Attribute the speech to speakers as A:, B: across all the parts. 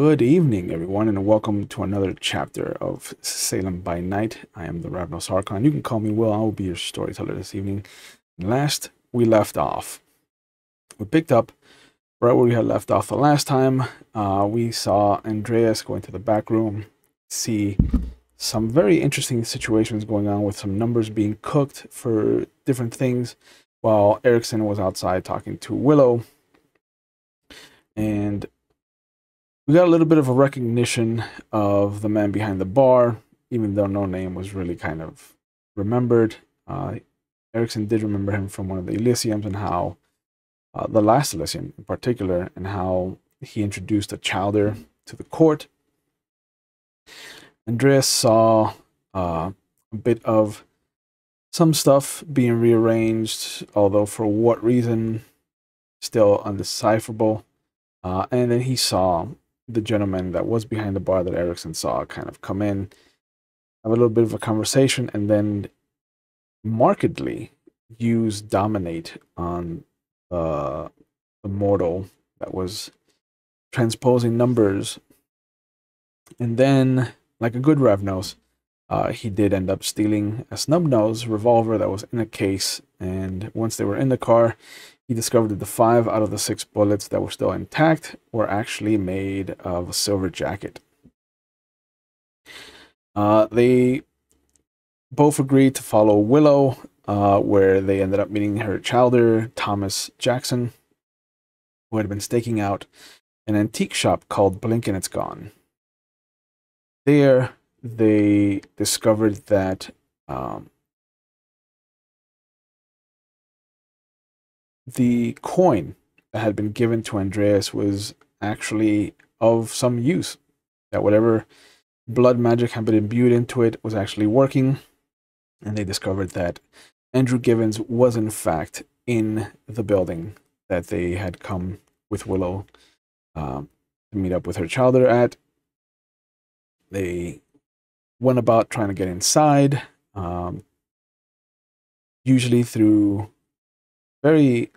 A: Good evening, everyone, and welcome to another chapter of Salem by Night. I am the Ravnos Archon. You can call me Will. I will be your storyteller this evening. Last we left off, we picked up right where we had left off the last time. We saw Andreas go into the back room, see some very interesting situations going on with some numbers being cooked for different things, while Erickson was outside talking to Willow. And we got a little bit of a recognition of the man behind the bar, even though no name was really kind of remembered. Erickson did remember him from one of the Elysiums, and how, the last Elysium in particular, and how he introduced a chowder to the court. Andreas saw a bit of some stuff being rearranged, although for what reason, still undecipherable. And then he saw the gentleman that was behind the bar that Erickson saw kind of come in, have a little bit of a conversation, and then markedly use dominate on the mortal that was transposing numbers. And then, like a good Ravnos, he did end up stealing a snub-nose revolver that was in a case, and once they were in the car, he discovered that the 5 out of the 6 bullets that were still intact were actually made of a silver jacket. They both agreed to follow Willow, where they ended up meeting her chowder, Thomas Jackson, who had been staking out an antique shop called Blink and It's Gone. There, they discovered that the coin that had been given to Andreas was actually of some use, that whatever blood magic had been imbued into it was actually working, and they discovered that Andrew Givens was in fact in the building that they had come with Willow to meet up with her chowder at. They went about trying to get inside, usually through very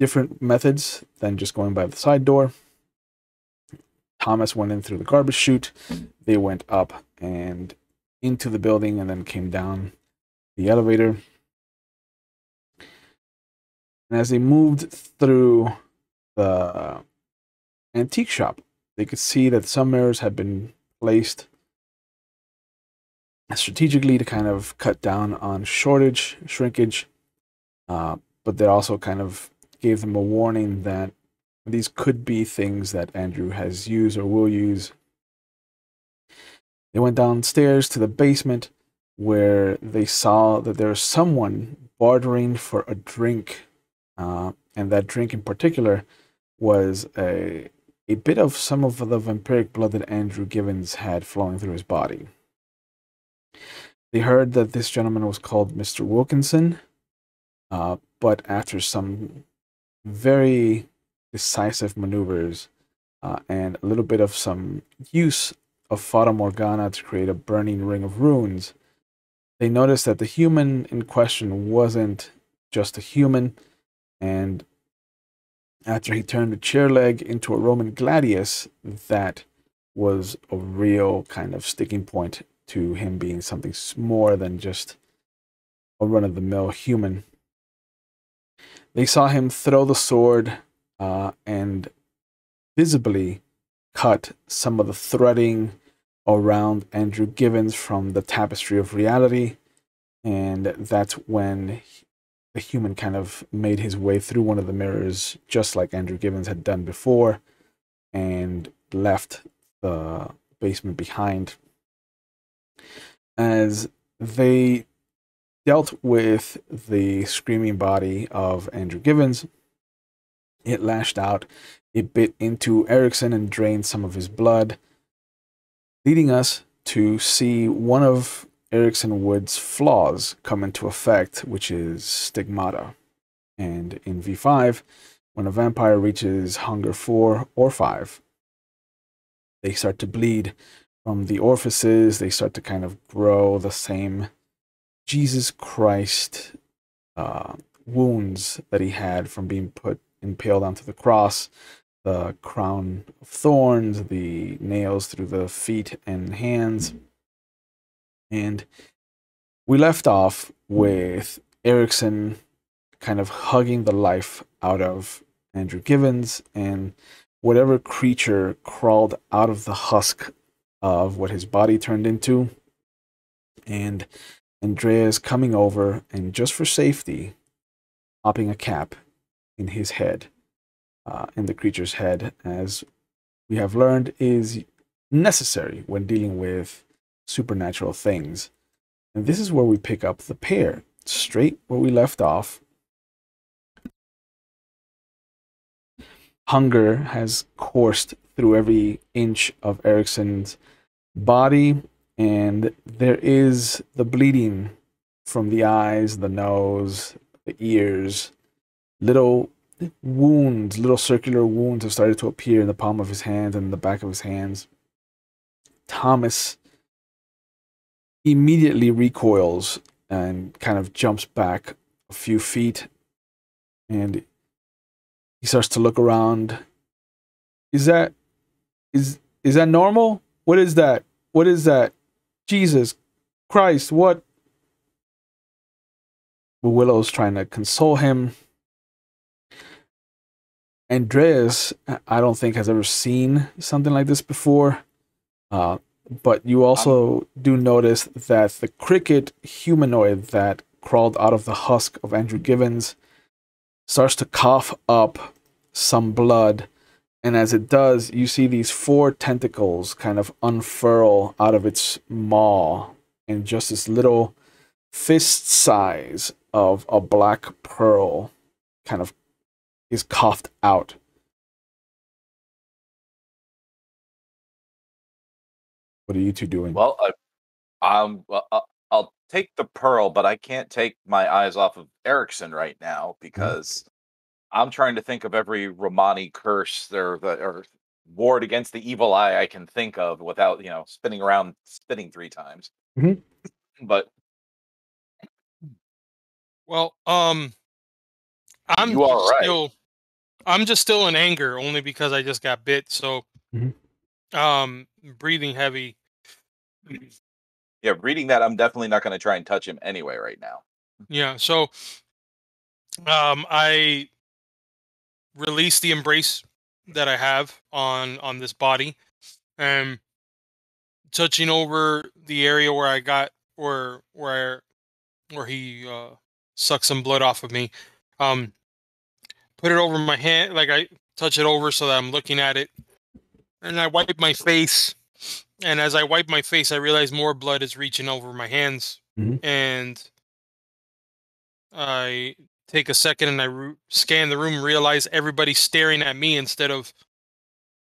A: different methods than just going by the side door. Thomas went in through the garbage chute. They went up and into the building and then came down the elevator. And as they moved through the antique shop, they could see that some mirrors had been placed strategically to kind of cut down on shrinkage, but they also kind of gave them a warning that these could be things that Andrew has used or will use. They went downstairs to the basement, where they saw that there was someone bartering for a drink, and that drink in particular was a bit of some of the vampiric blood that Andrew Givens had flowing through his body. They heard that this gentleman was called Mr. Wilkinson, but after some very decisive maneuvers and a little bit of some use of Fata Morgana to create a burning ring of runes, they noticed that the human in question wasn't just a human, and after he turned a chair leg into a Roman gladius, that was a real kind of sticking point to him being something more than just a run-of-the-mill human. They saw him throw the sword and visibly cut some of the threading around Andrew Givens from the tapestry of reality, and that's when the human kind of made his way through one of the mirrors, just like Andrew Givens had done before, and left the basement behind. As they dealt with the screaming body of Andrew Givens, it lashed out, it bit into Erickson and drained some of his blood, leading us to see one of Erickson Wood's flaws come into effect, which is stigmata. And in V5, when a vampire reaches hunger 4 or 5, they start to bleed from the orifices, they start to kind of grow the same Jesus Christ wounds that he had from being impaled onto the cross. the crown of thorns, the nails through the feet and hands. And we left off with Erickson kind of hugging the life out of Andrew Givens, and whatever creature crawled out of the husk of what his body turned into. And Andreas coming over and, just for safety, popping a cap in his head, in the creature's head, as we have learned is necessary when dealing with supernatural things. And this is where we pick up the pair, straight where we left off. Hunger has coursed through every inch of Erickson's body, and there is the bleeding from the eyes, the nose, the ears. Little wounds, little circular wounds have started to appear in the palm of his hand and the back of his hands. Thomas immediately recoils and kind of jumps back a few feet, and he starts to look around. Is that normal? What is that? What is that? Jesus Christ, what? Willow's trying to console him. Andreas, I don't think, has ever seen something like this before. But you also do notice that the cricket humanoid that crawled out of the husk of Andrew Givens starts to cough up some blood. And as it does, you see these 4 tentacles kind of unfurl out of its maw. And just this little fist size of a black pearl kind of is coughed out. What are you two doing?
B: Well, I'll take the pearl, but I can't take my eyes off of Erickson right now because I'm trying to think of every Romani curse there or ward against the evil eye I can think of without, spinning 3 times. But
C: well, I'm just still in anger only because I just got bit. So, breathing heavy.
B: Yeah, reading that, I'm definitely not going to try and touch him anyway right now.
C: Yeah. So, I release the embrace that I have on this body, and touching over the area where I got where he sucked some blood off of me. Put it over my hand, like I touch it over so that I'm looking at it, and I wipe my face. And as I wipe my face, I realize more blood is reaching over my hands, and I take a second and I scan the room, realize everybody's staring at me instead of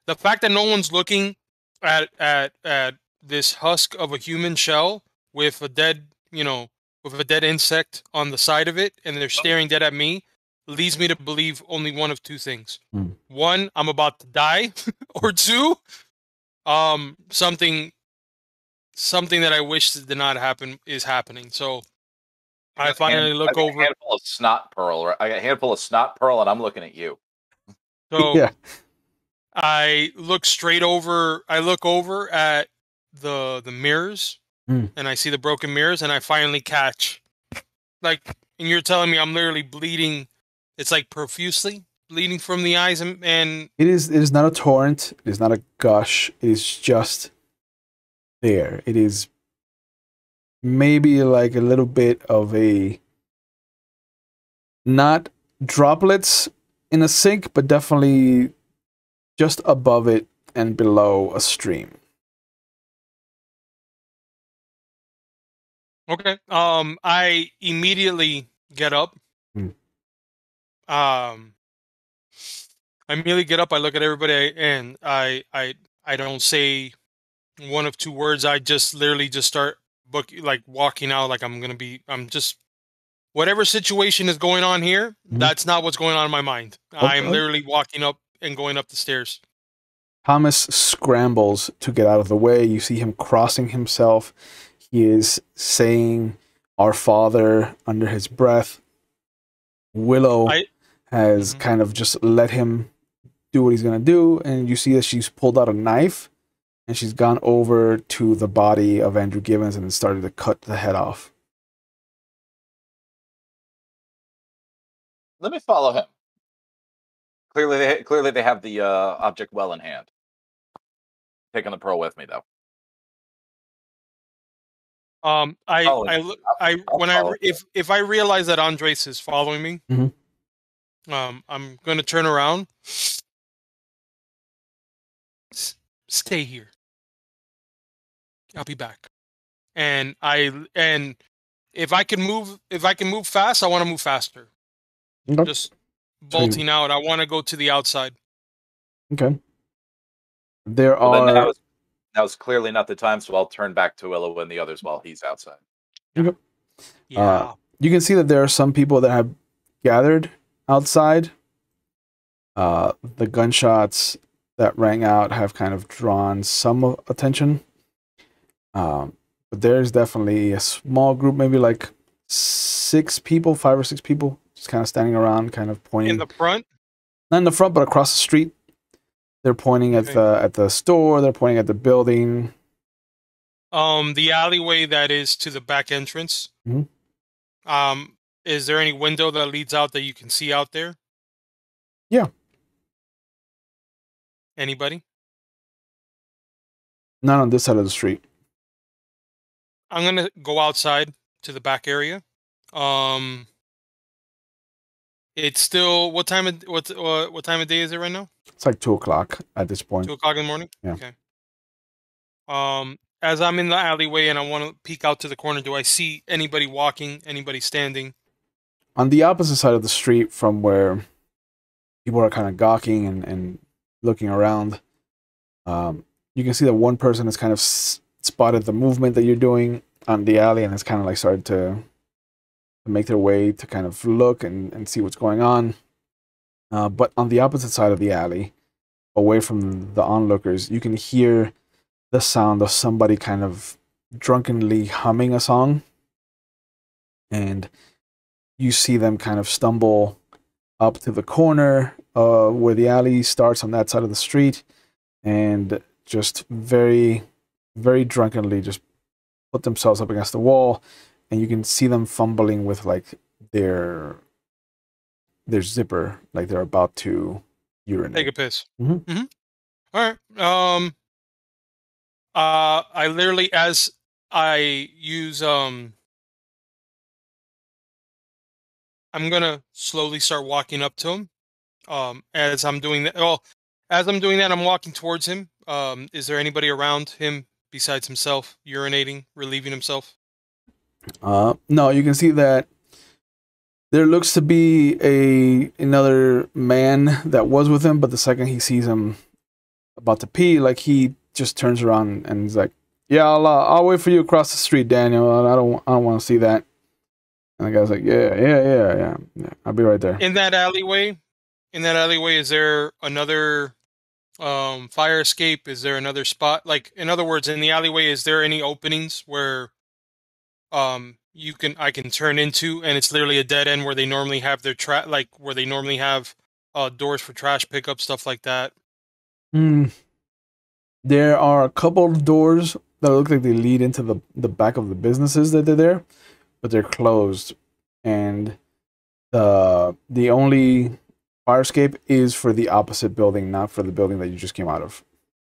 C: the fact that no one's looking at this husk of a human shell with a dead, with a dead insect on the side of it, and they're staring dead at me, leads me to believe only one of 2 things. 1, I'm about to die, or 2, something that I wish did not happen is happening. So I finally look over.
B: A handful of snot pearl. Right? I got a handful of snot pearl, and I'm looking at you.
C: So yeah. I look straight over. I look over at the mirrors, and I see the broken mirrors, and I finally catch, and you're telling me I'm literally bleeding. It's like profusely bleeding from the eyes, and
A: it is not a torrent. It is not a gush. It is just there. It is maybe like a little bit of a, not droplets in a sink, but definitely just above it and below a stream.
C: Okay. I immediately get up. I immediately get up. I look at everybody, and I don't say one of 2 words. I just literally just start walking out. Like I'm just, whatever situation is going on here, that's not what's going on in my mind. Okay. I am literally walking up and going up the stairs.
A: Thomas scrambles to get out of the way. You see him crossing himself. He is saying "Our Father" under his breath. Willow has kind of just let him do what he's gonna do, and you see that she's pulled out a knife, and she's gone over to the body of Andrew Gibbons and started to cut the head off.
B: Let me follow him. Clearly they have the object well in hand. Taking the pearl with me though.
C: If I realize that Andres is following me, I'm gonna turn around. Stay here. I'll be back. And if I can move fast, I want to move faster.
A: Okay.
C: Just bolting out. I want to go to the outside.
A: Okay. Now
B: is clearly not the time, so I'll turn back to Willow and the others while he's outside.
A: Okay.
C: Yeah.
A: You can see that there are some people that have gathered outside. The gunshots that rang out have kind of drawn some attention. But there's definitely a small group, maybe like 5 or 6 people, just kind of standing around, kind of pointing.
C: In the front?
A: Not in the front, but across the street. They're pointing at the store. They're pointing at the building.
C: The alleyway that is to the back entrance.
A: Mm-hmm.
C: Is there any window that leads out that you can see out there?
A: Yeah.
C: Anybody?
A: Not on this side of the street.
C: I'm gonna go outside to the back area. It's still what time of day is it right now?
A: It's like 2:00 at this point.
C: 2:00 in the morning.
A: Yeah.
C: Okay. As I'm in the alleyway and I want to peek out to the corner, do I see anybody walking? Anybody standing?
A: On the opposite side of the street from where people are kind of gawking and looking around, you can see that one person has kind of spotted the movement that you're doing on the alley and has kind of like started to make their way to kind of look and see what's going on. But on the opposite side of the alley, away from the onlookers, you can hear the sound of somebody kind of drunkenly humming a song. And you see them kind of stumble up to the corner where the alley starts on that side of the street and just very, very drunkenly just put themselves up against the wall. And you can see them fumbling with like their zipper, like they're about to urinate.
C: Take a piss.
A: Mm-hmm.
C: Mm-hmm. All right. I literally, as I use, I'm gonna slowly start walking up to him. As I'm doing that, I'm walking towards him. Is there anybody around him besides himself, urinating, relieving himself?
A: No, you can see that there looks to be another man that was with him, but the second he sees him about to pee, like he just turns around and he's like, "Yeah, I'll wait for you across the street, Daniel. I don't want to see that." And the guy's like, "Yeah. I'll be right there."
C: In that alleyway, is there another fire escape? Is there another spot? Like, in other words, in the alleyway, is there any openings where I can turn into, and it's literally a dead end where they normally have their where they normally have doors for trash pickup, stuff like that?
A: There are a couple of doors that look like they lead into the back of the businesses that they're there, but they're closed. And the only fire escape is for the opposite building, not for the building that you just came out of.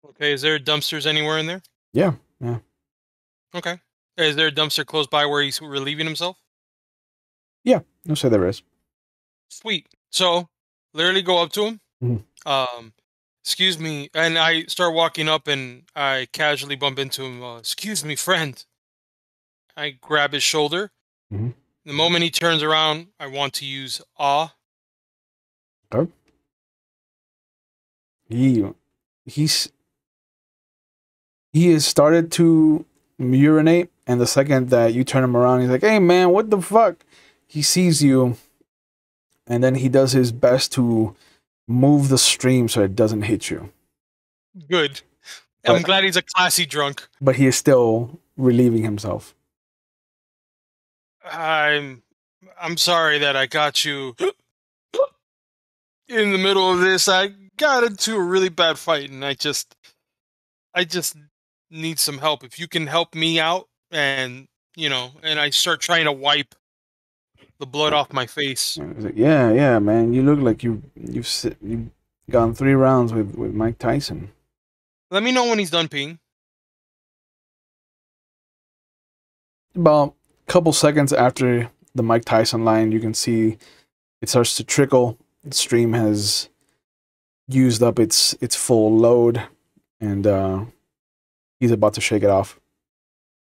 C: Okay, is there dumpsters anywhere in there?
A: Yeah.
C: Okay. Is there a dumpster close by where he's relieving himself?
A: Yeah, I'll say there is.
C: Sweet. So, literally go up to him.
A: Mm-hmm.
C: Excuse me, and I start walking up and I casually bump into him. Excuse me, friend. I grab his shoulder.
A: Mm-hmm.
C: The moment he turns around, I want to use awe.
A: Okay. He has started to urinate, and the second that you turn him around, he's like, "Hey man, what the fuck?" He sees you, and then he does his best to move the stream so it doesn't hit you.
C: Good. I'm glad he's a classy drunk.
A: But he is still relieving himself.
C: I'm sorry that I got you in the middle of this. I got into a really bad fight, and I just need some help. If you can help me out, and and I start trying to wipe the blood off my face.
A: And he's like, yeah, man. You look like you've gone 3 rounds with Mike Tyson.
C: Let me know when he's done peeing.
A: About a couple seconds after the Mike Tyson line, you can see it starts to trickle. The stream has used up its full load, and he's about to shake it off.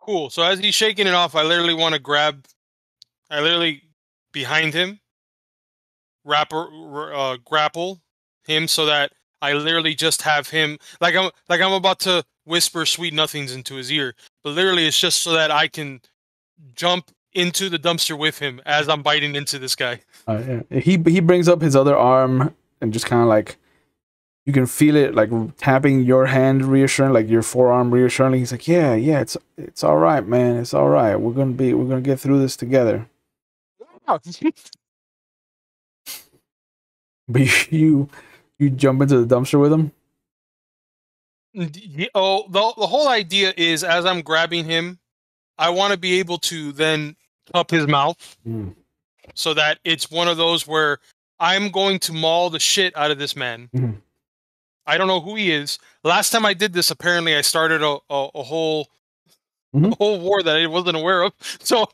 C: Cool. So as he's shaking it off, I literally want to grab. I literally behind him, grapple him so that I literally just have him like I'm about to whisper sweet nothings into his ear, but literally it's just so that I can jump into the dumpster with him as I'm biting into this guy.
A: Yeah. He brings up his other arm and just kind of like you can feel it like tapping your hand reassuring, like your forearm reassuring. He's like, yeah, it's all right, man. It's all right. We're gonna get through this together. But you jump into the dumpster with him?
C: Oh, the whole idea is as I'm grabbing him, I want to be able to then cup his mouth so that it's one of those where I'm going to maul the shit out of this man. I don't know who he is. Last time I did this, apparently I started a whole war that I wasn't aware of. So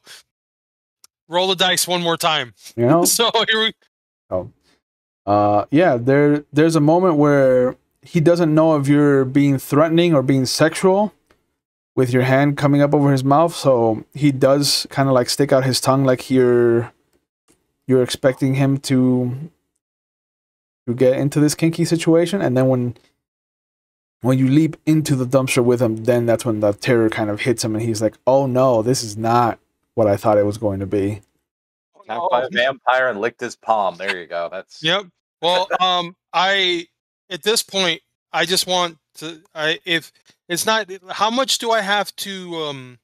C: roll the dice one more time. So here we
A: yeah, there's a moment where he doesn't know if you're being threatening or being sexual with your hand coming up over his mouth, so he does kind of like stick out his tongue like you're expecting him to get into this kinky situation, and then when you leap into the dumpster with him, then that's when the terror kind of hits him and he's like, oh no, this is not what I thought it was going to be.
B: Attacked by a vampire and licked his palm. There you go. That's
C: Yep. Well, I at this point I just want to if it's not how much do I have to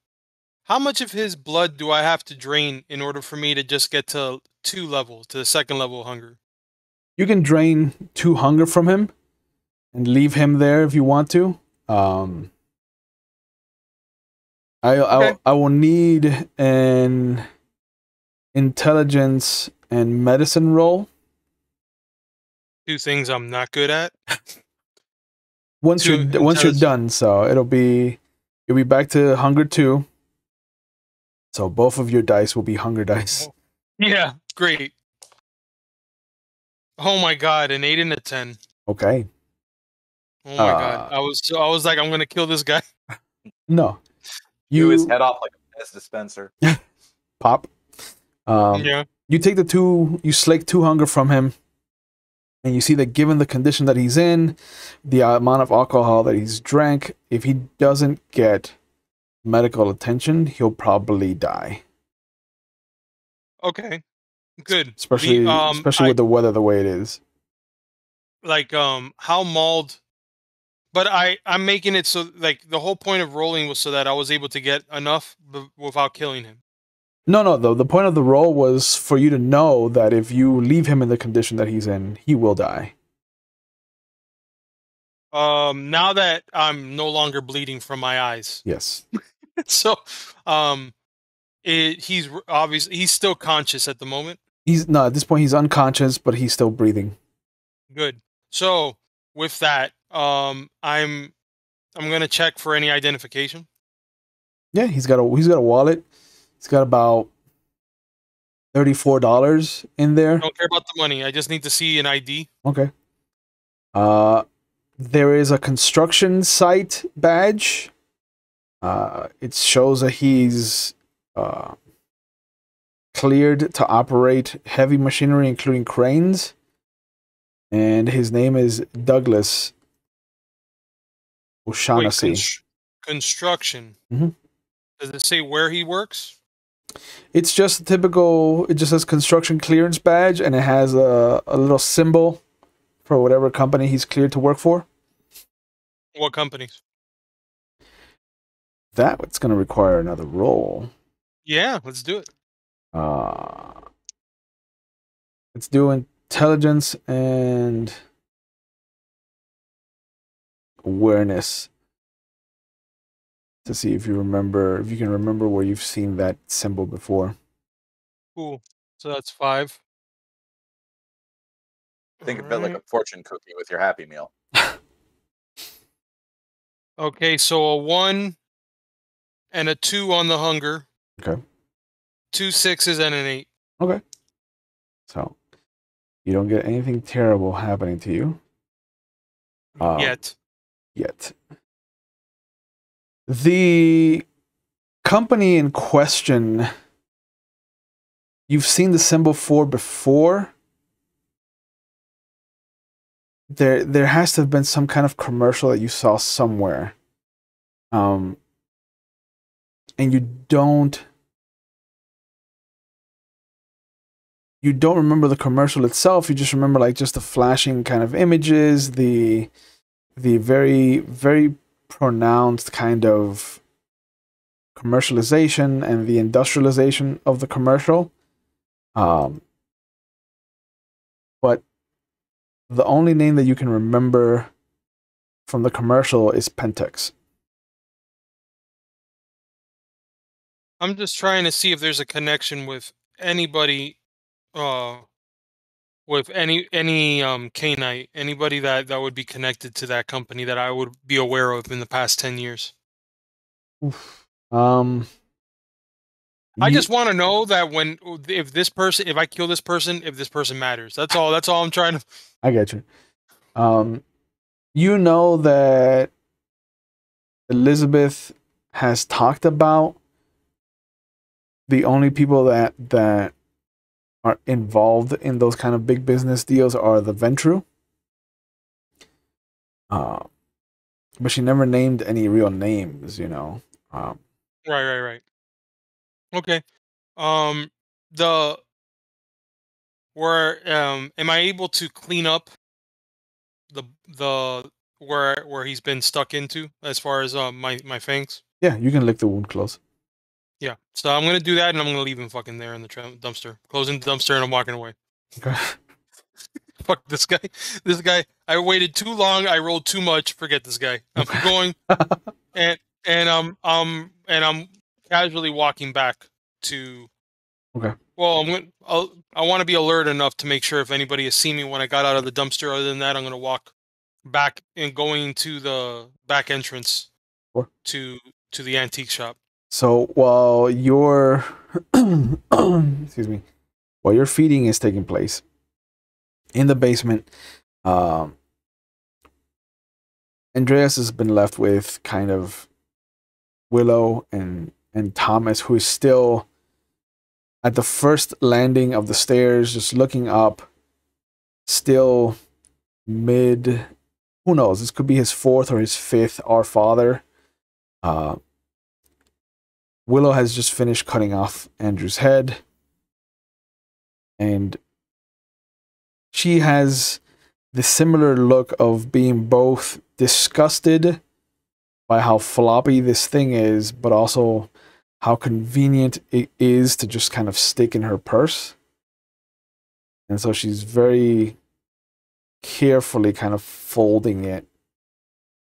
C: how much of his blood do I have to drain in order for me to just get to 2 levels, to the 2nd level of hunger?
A: You can drain 2 hunger from him and leave him there if you want to. I will need an intelligence and medicine roll.
C: 2 things I'm not good at.
A: Once you're done, so it'll be back to hunger 2. So both of your dice will be hunger dice.
C: Yeah, great. Oh my god, an 8 and a 10.
A: Okay.
C: Oh my god. I was like, I'm gonna kill this guy.
A: No.
B: You his head off like a Pez dispenser.
A: Pop.
C: Yeah.
A: You take you slake 2 hunger from him, and you see that given the condition that he's in, the amount of alcohol that he's drank, if he doesn't get medical attention, he'll probably die.
C: Okay. Good.
A: Especially with the weather the way it is.
C: Like how mauled, but I'm making it so like the whole point of rolling was so that I was able to get enough without killing him.
A: No, though the point of the roll was for you to know that if you leave him in the condition that he's in, he will die.
C: Now that I'm no longer bleeding from my eyes.
A: Yes.
C: So, he's obviously he's still conscious at the moment.
A: At this point he's unconscious, but he's still breathing.
C: Good. So with that, I'm gonna check for any identification.
A: Yeah, he's got a wallet. He's got about $34 in there.
C: I don't care about the money. I just need to see an ID.
A: Okay. There is a construction site badge. It shows that he's cleared to operate heavy machinery, including cranes. And his name is Douglas O'Shaughnessy.
C: Wait, construction.
A: Mm-hmm.
C: Does it say where he works?
A: It's just a typical, it just says construction clearance badge, and it has a little symbol for whatever company he's cleared to work for.
C: What companies?
A: That's going to require another roll.
C: Yeah, let's do it.
A: Let's do intelligence and awareness to see if you can remember where you've seen that symbol before.
C: Cool. So that's 5.
B: Think of it like a fortune cookie with your Happy Meal.
C: Okay, so a 1 and a 2 on the hunger.
A: Okay.
C: 2 6s and an 8.
A: Okay. So you don't get anything terrible happening to you.
C: Yet.
A: The company in question, you've seen the symbol for before. There has to have been some kind of commercial that you saw somewhere. And you don't remember the commercial itself. You just remember like just the flashing kind of images, the very, very pronounced kind of commercialization and the industrialization of the commercial. But the only name that you can remember from the commercial is Pentex.
C: I'm just trying to see if there's a connection with anybody, with any Canite, anybody that would be connected to that company that I would be aware of in the past 10 years.
A: Oof.
C: I just want to know that if I kill this person, if this person matters. That's all I'm trying to.
A: I get you. You know that Elizabeth has talked about the only people that are involved in those kind of big business deals are the Ventru. But she never named any real names, you know.
C: Right. Okay. Am I able to clean up the where he's been stuck into as far as my fangs?
A: Yeah, you can lick the wound close.
C: Yeah. So I'm gonna do that, and I'm gonna leave him fucking there in the dumpster. Closing the dumpster, and I'm walking away.
A: Okay.
C: Fuck this guy. This guy. I waited too long. I rolled too much. Forget this guy. I'm going, and I'm casually walking back to.
A: Okay.
C: Well, I want to be alert enough to make sure if anybody has seen me when I got out of the dumpster. Other than that, I'm gonna walk back and going to the back entrance to the antique shop.
A: So while your excuse me, while your feeding is taking place in the basement, Andreas has been left with kind of Willow and Thomas, who is still at the first landing of the stairs, just looking up, still mid. Who knows? This could be his 4th or his 5th Our Father. Willow has just finished cutting off Andrew's head, and she has the similar look of being both disgusted by how floppy this thing is, but also how convenient it is to just kind of stick in her purse. And so she's very carefully kind of folding it.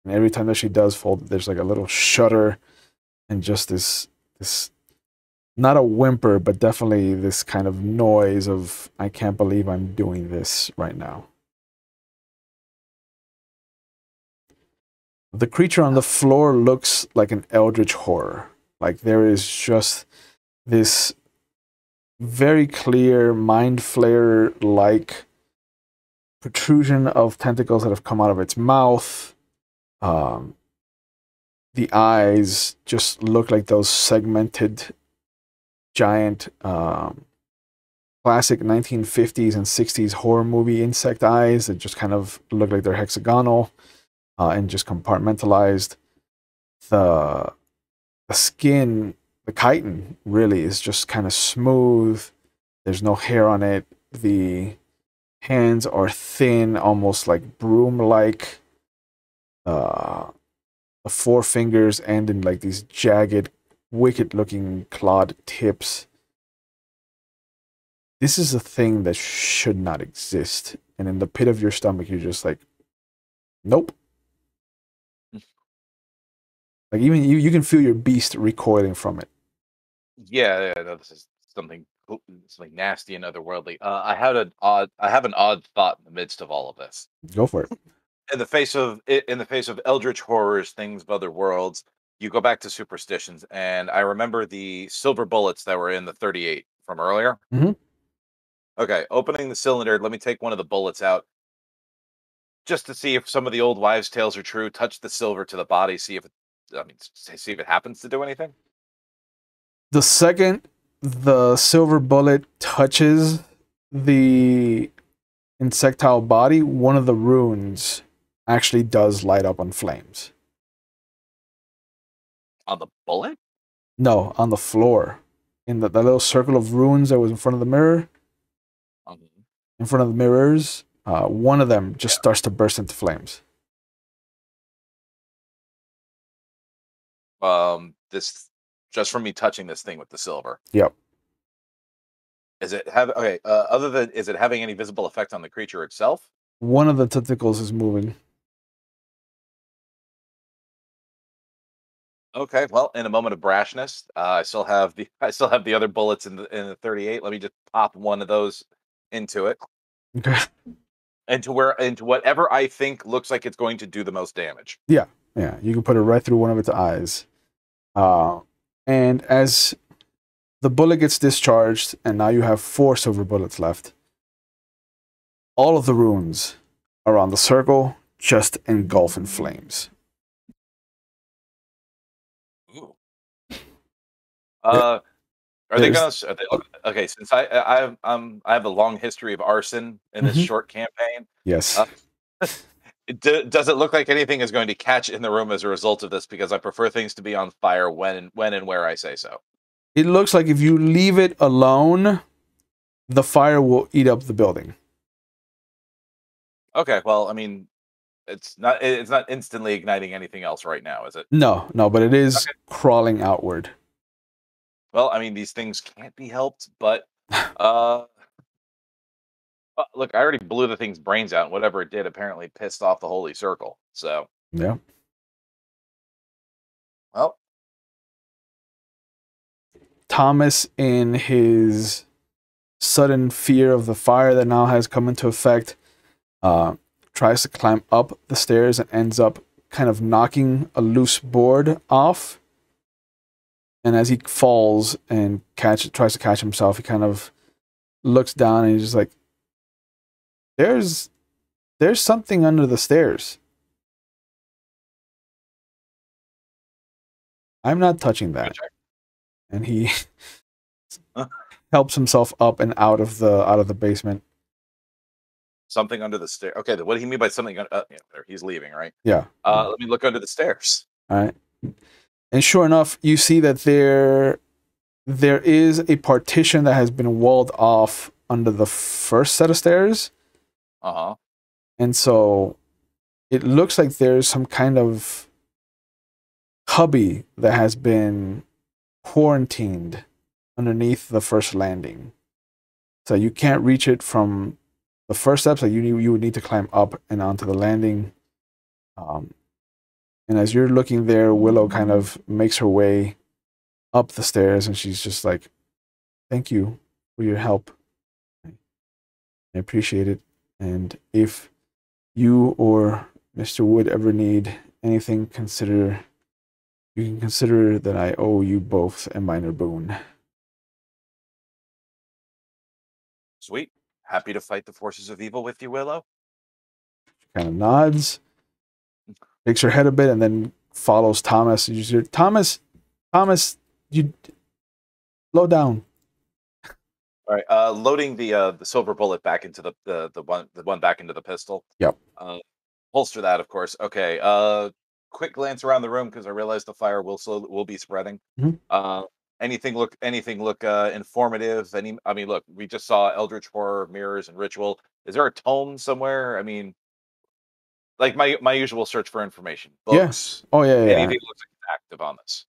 A: And every time that she does fold it, there's like a little shudder and just this not a whimper, but definitely this kind of noise of, I can't believe I'm doing this right now. The creature on the floor looks like an eldritch horror. Like there is just this very clear mind flare like protrusion of tentacles that have come out of its mouth. The eyes just look like those segmented giant classic 1950s and 60s horror movie insect eyes that just kind of look like they're hexagonal and just compartmentalized. The skin, the chitin, really is just kind of smooth. There's no hair on it. The hands are thin, almost like broom-like. The 4 fingers end in like these jagged, wicked-looking clawed tips. This is a thing that should not exist. And in the pit of your stomach, you're just like, nope. Like even you can feel your beast recoiling from it.
B: Yeah, no, this is something nasty and otherworldly. I have an odd thought in the midst of all of this.
A: Go for it.
B: In the face of eldritch horrors, things of other worlds, you go back to superstitions, and I remember the silver bullets that were in the 38 from earlier.
A: Mhm.
B: Okay, opening the cylinder, let me take one of the bullets out just to see if some of the old wives' tales are true. Touch the silver to the body, see if see if it happens to do anything.
A: The second the silver bullet touches the insectile body, one of the runes actually does light up on flames.
B: On the bullet?
A: No, on the floor. In the little circle of runes that was in front of the mirror, in front of the mirrors, one of them just starts to burst into flames.
B: This just from me touching this thing with the silver.
A: Yep.
B: Is it is it having any visible effect on the creature itself?
A: One of the tentacles is moving.
B: Okay, well, in a moment of brashness, I still have the other bullets in the 38. Let me just pop one of those into it,
A: Okay.
B: into whatever I think looks like it's going to do the most damage.
A: Yeah, you can put it right through one of its eyes. And as the bullet gets discharged, and now you have 4 silver bullets left, all of the runes around the circle just engulf in flames.
B: Ooh. Are they gonna? Okay, since I have a long history of arson in this short campaign.
A: Yes.
B: Does it look like anything is going to catch in the room as a result of this? Because I prefer things to be on fire when and where I say so.
A: It looks like if you leave it alone, the fire will eat up the building.
B: Okay, well, I mean, it's not instantly igniting anything else right now, is it?
A: No, but it is crawling outward.
B: Well, I mean, these things can't be helped, but look, I already blew the thing's brains out, and whatever it did apparently pissed off the Holy Circle. So,
A: yeah.
B: Well,
A: Thomas, in his sudden fear of the fire that now has come into effect, tries to climb up the stairs and ends up kind of knocking a loose board off. And as he falls and tries to catch himself, he kind of looks down and he's just like, there's something under the stairs. I'm not touching that. And he helps himself up and out of the basement.
B: Something under the stairs. Okay, what do you mean by something? He's leaving, right?
A: Yeah.
B: Let me look under the stairs.
A: All right. And sure enough, you see that there is a partition that has been walled off under the first set of stairs.
B: Uh-huh.
A: And so it looks like there's some kind of cubby that has been quarantined underneath the first landing. So you can't reach it from the first step, so you would need to climb up and onto the landing. And as you're looking there, Willow kind of makes her way up the stairs, and she's just like, thank you for your help. I appreciate it. And if you or Mr. Wood ever need anything, you can consider that I owe you both a minor boon.
B: Sweet. Happy to fight the forces of evil with you, Willow.
A: She kind of nods, shakes her head a bit, and then follows Thomas. You hear, Thomas, you slow down.
B: All right. Loading the silver bullet back into the one back into the pistol.
A: Yep.
B: Holster that, of course. Okay. Quick glance around the room because I realize the fire will be spreading.
A: Mm-hmm.
B: Anything look informative? Look, we just saw eldritch horror, mirrors, and ritual. Is there a tome somewhere? I mean, like my usual search for information. Books.
A: Yeah. Oh yeah.
B: Anything looks like it's active on this.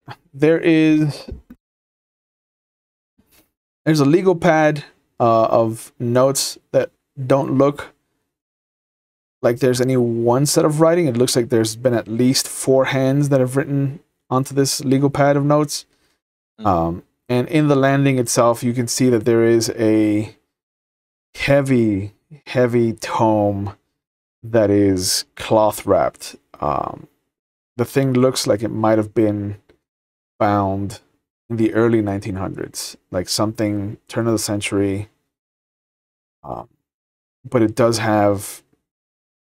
B: There's
A: a legal pad of notes that don't look like there's any one set of writing. It looks like there's been at least 4 hands that have written onto this legal pad of notes. And in the landing itself, you can see that there is a heavy, heavy tome that is cloth wrapped. The thing looks like it might have been found in the early 1900s, like something turn of the century. But it does have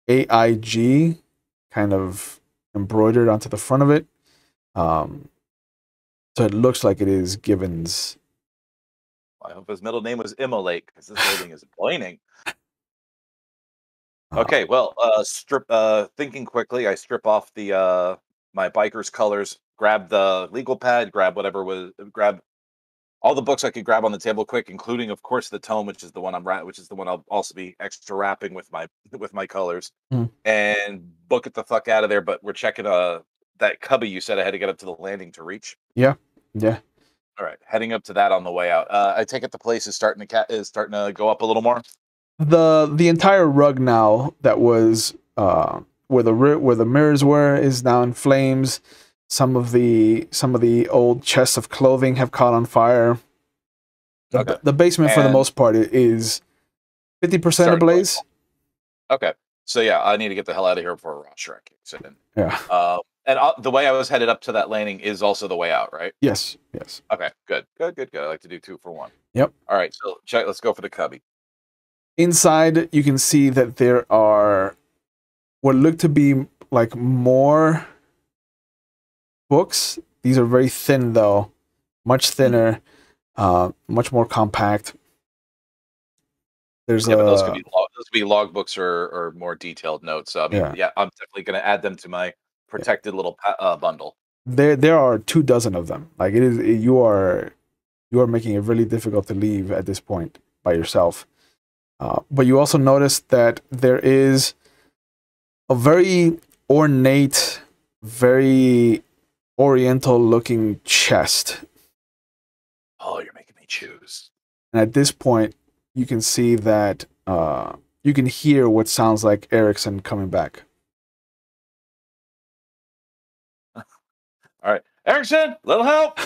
A: AIG kind of embroidered onto the front of it. So it looks like it is Gibbons.
B: I hope his middle name was Immolate, because this building is complaining. Okay, well, thinking quickly, I strip off the my biker's colors, grab the legal pad, grab all the books I could grab on the table quick, including, of course, the tome, which is the one I'll also be extra wrapping with my colors, and book it the fuck out of there. But we're checking that cubby you said I had to get up to the landing to reach.
A: Yeah.
B: All right, heading up to that on the way out. I take it the place is starting to go up a little more.
A: The entire rug now that was where the mirrors were is now in flames. Some of the old chests of clothing have caught on fire. The basement, for the most part, is 50% ablaze.
B: Okay, so yeah, I need to get the hell out of here before Ross Shrek kicks in.
A: Yeah.
B: And the way I was headed up to that landing is also the way out, right?
A: Yes.
B: Okay, good. I like to do 2 for 1.
A: Yep.
B: All right, so let's go for the cubby.
A: Inside, you can see that there are what look to be like more books. These are very thin, though, much thinner, much more compact. But
B: those could be log books or more detailed notes. So I mean, yeah, I'm definitely going to add them to my protected little bundle.
A: There are 24 of them. Like you are making it really difficult to leave at this point by yourself. But you also notice that there is a very ornate, very oriental-looking chest.
B: Oh, you're making me choose.
A: And at this point, you can see that you can hear what sounds like Erickson coming back.
B: All right, Erickson, little help.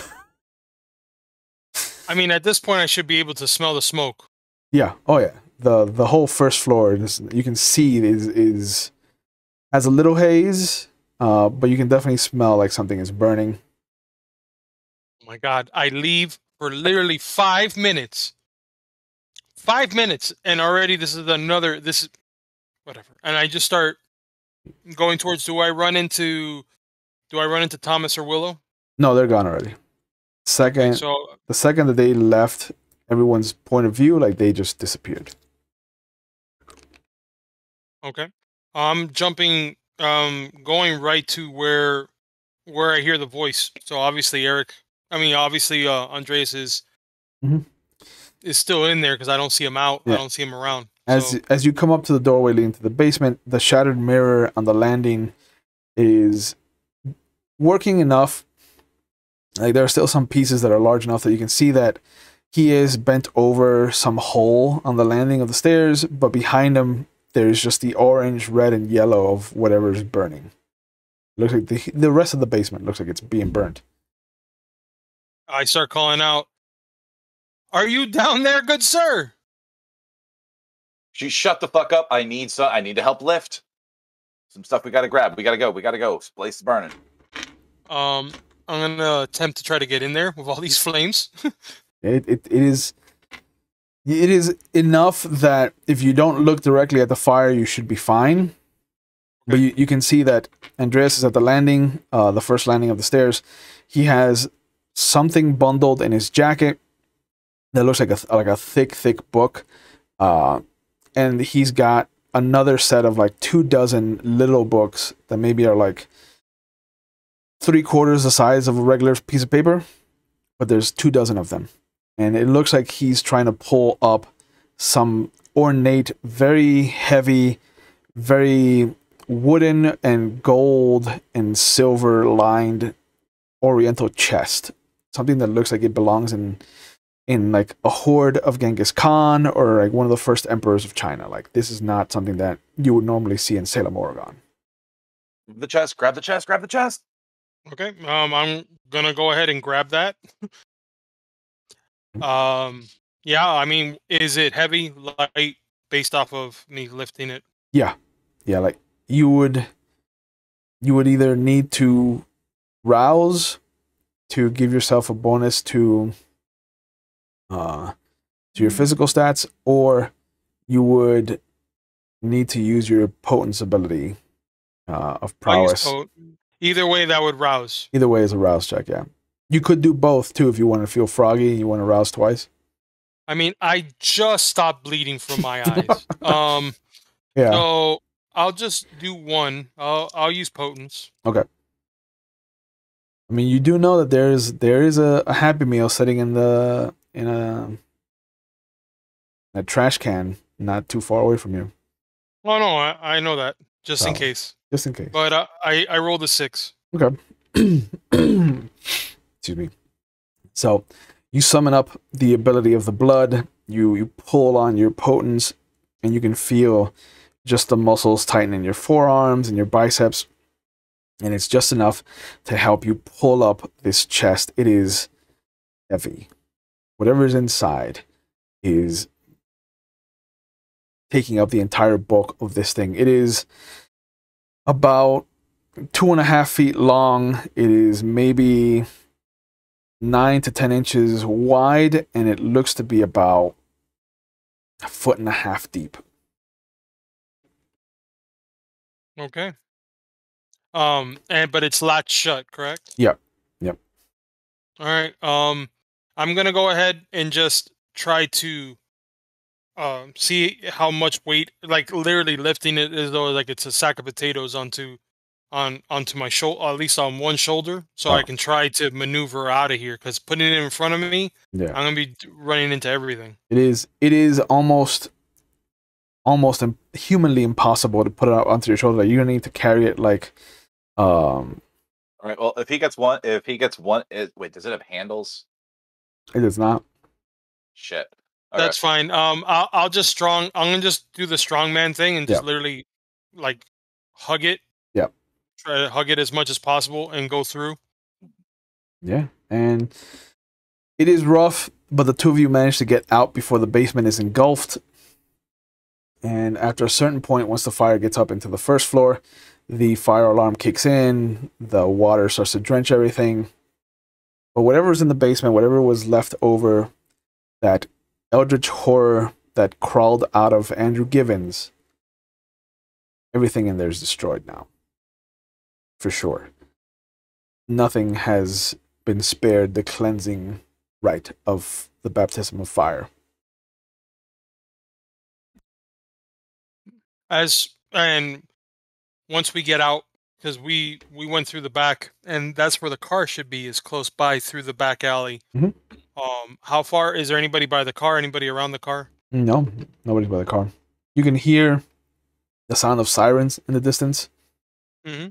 C: I mean, at this point, I should be able to smell the smoke.
A: Yeah. Oh, yeah. The whole first floor, you can see is has a little haze, but you can definitely smell like something is burning.
C: Oh my God! I leave for literally 5 minutes. 5 minutes, and already this is whatever. And I just start going towards. Do I run into Thomas or Willow?
A: No, they're gone already. The second that they left everyone's point of view, like they just disappeared.
C: Okay. I'm jumping, going right to where I hear the voice. So obviously Andreas is still in there because I don't see him out. Yeah. I don't see him around.
A: As you come up to the doorway leading to the basement, the shattered mirror on the landing is working enough. Like there are still some pieces that are large enough that you can see that he is bent over some hole on the landing of the stairs, but behind him there's just the orange, red, and yellow of whatever is burning. Looks like the rest of the basement looks like it's being burnt.
C: I start calling out, "Are you down there, good sir?"
B: She shut the fuck up. I need to help lift some stuff. We gotta grab. We gotta go. This place is burning.
C: I'm gonna attempt to try to get in there with all these flames.
A: It is enough that if you don't look directly at the fire, you should be fine. But you can see that Andreas is at the landing, the first landing of the stairs. He has something bundled in his jacket that looks like a thick book, and he's got another set of like 24 little books that maybe are like 3/4 the size of a regular piece of paper, but there's 24 of them. And it looks like he's trying to pull up some ornate, very heavy, very wooden and gold and silver lined oriental chest. Something that looks like it belongs in like a horde of Genghis Khan or like one of the first emperors of China. Like this is not something that you would normally see in Salem, Oregon.
B: The chest, grab the chest.
C: Okay. I'm gonna go ahead and grab that. Yeah. I mean, is it heavy, light, based off of me lifting it?
A: Yeah, yeah. Like you would either need to rouse to give yourself a bonus to your physical stats, or you would need to use your potence ability of
C: I'll use
A: prowess.
C: Either way, that would rouse.
A: Either way is a rouse check, yeah. You could do both too if you want to feel froggy and you want to rouse twice.
C: I mean, I just stopped bleeding from my eyes.
A: Yeah.
C: So I'll just do one. I'll use potence.
A: Okay. I mean, you do know that there is a Happy Meal sitting in a trash can not too far away from you.
C: Oh no, I know that just in case.
A: Just in case.
C: But I rolled a 6.
A: Okay. Excuse me. So you summon up the ability of the blood. You pull on your potence, and you can feel just the muscles tighten in your forearms and your biceps. And it's just enough to help you pull up this chest. It is heavy. Whatever is inside is taking up the entire bulk of this thing. It is about 2.5 feet long. It is maybe 9 to 10 inches wide, and it looks to be about 1.5 feet deep.
C: Okay. But it's latched shut, correct?
A: Yep. Yep.
C: All right. I'm gonna go ahead and just try to see how much weight, like literally lifting it as though like it's a sack of potatoes onto my shoulder, at least on one shoulder, so I can try to maneuver out of here. Because putting it in front of me,
A: Yeah,
C: I'm gonna be running into everything.
A: it is almost humanly impossible to put it out onto your shoulder. Like, you're gonna need to carry it like
B: All right. Well, if he gets one, wait, does it have handles?
A: It does not.
B: Shit. Okay.
C: That's fine. I'll just I'm gonna just do the strongman thing and just literally like hug it.
A: Yeah.
C: Try to hug it as much as possible and go through.
A: Yeah, and it is rough, but the two of you manage to get out before the basement is engulfed. And after a certain point, once the fire gets up into the first floor, the fire alarm kicks in, the water starts to drench everything. But whatever was in the basement, whatever was left over, that eldritch horror that crawled out of Andrew Givens, everything in there is destroyed now. For sure. Nothing has been spared the cleansing rite of the baptism of fire.
C: And once we get out, because we went through the back, and that's where the car should be, is close by through the back alley.
A: Mm-hmm.
C: How far is there? Anybody by the car? Anybody around the car?
A: No, nobody's by the car. You can hear the sound of sirens in the distance.
C: Mm-hmm.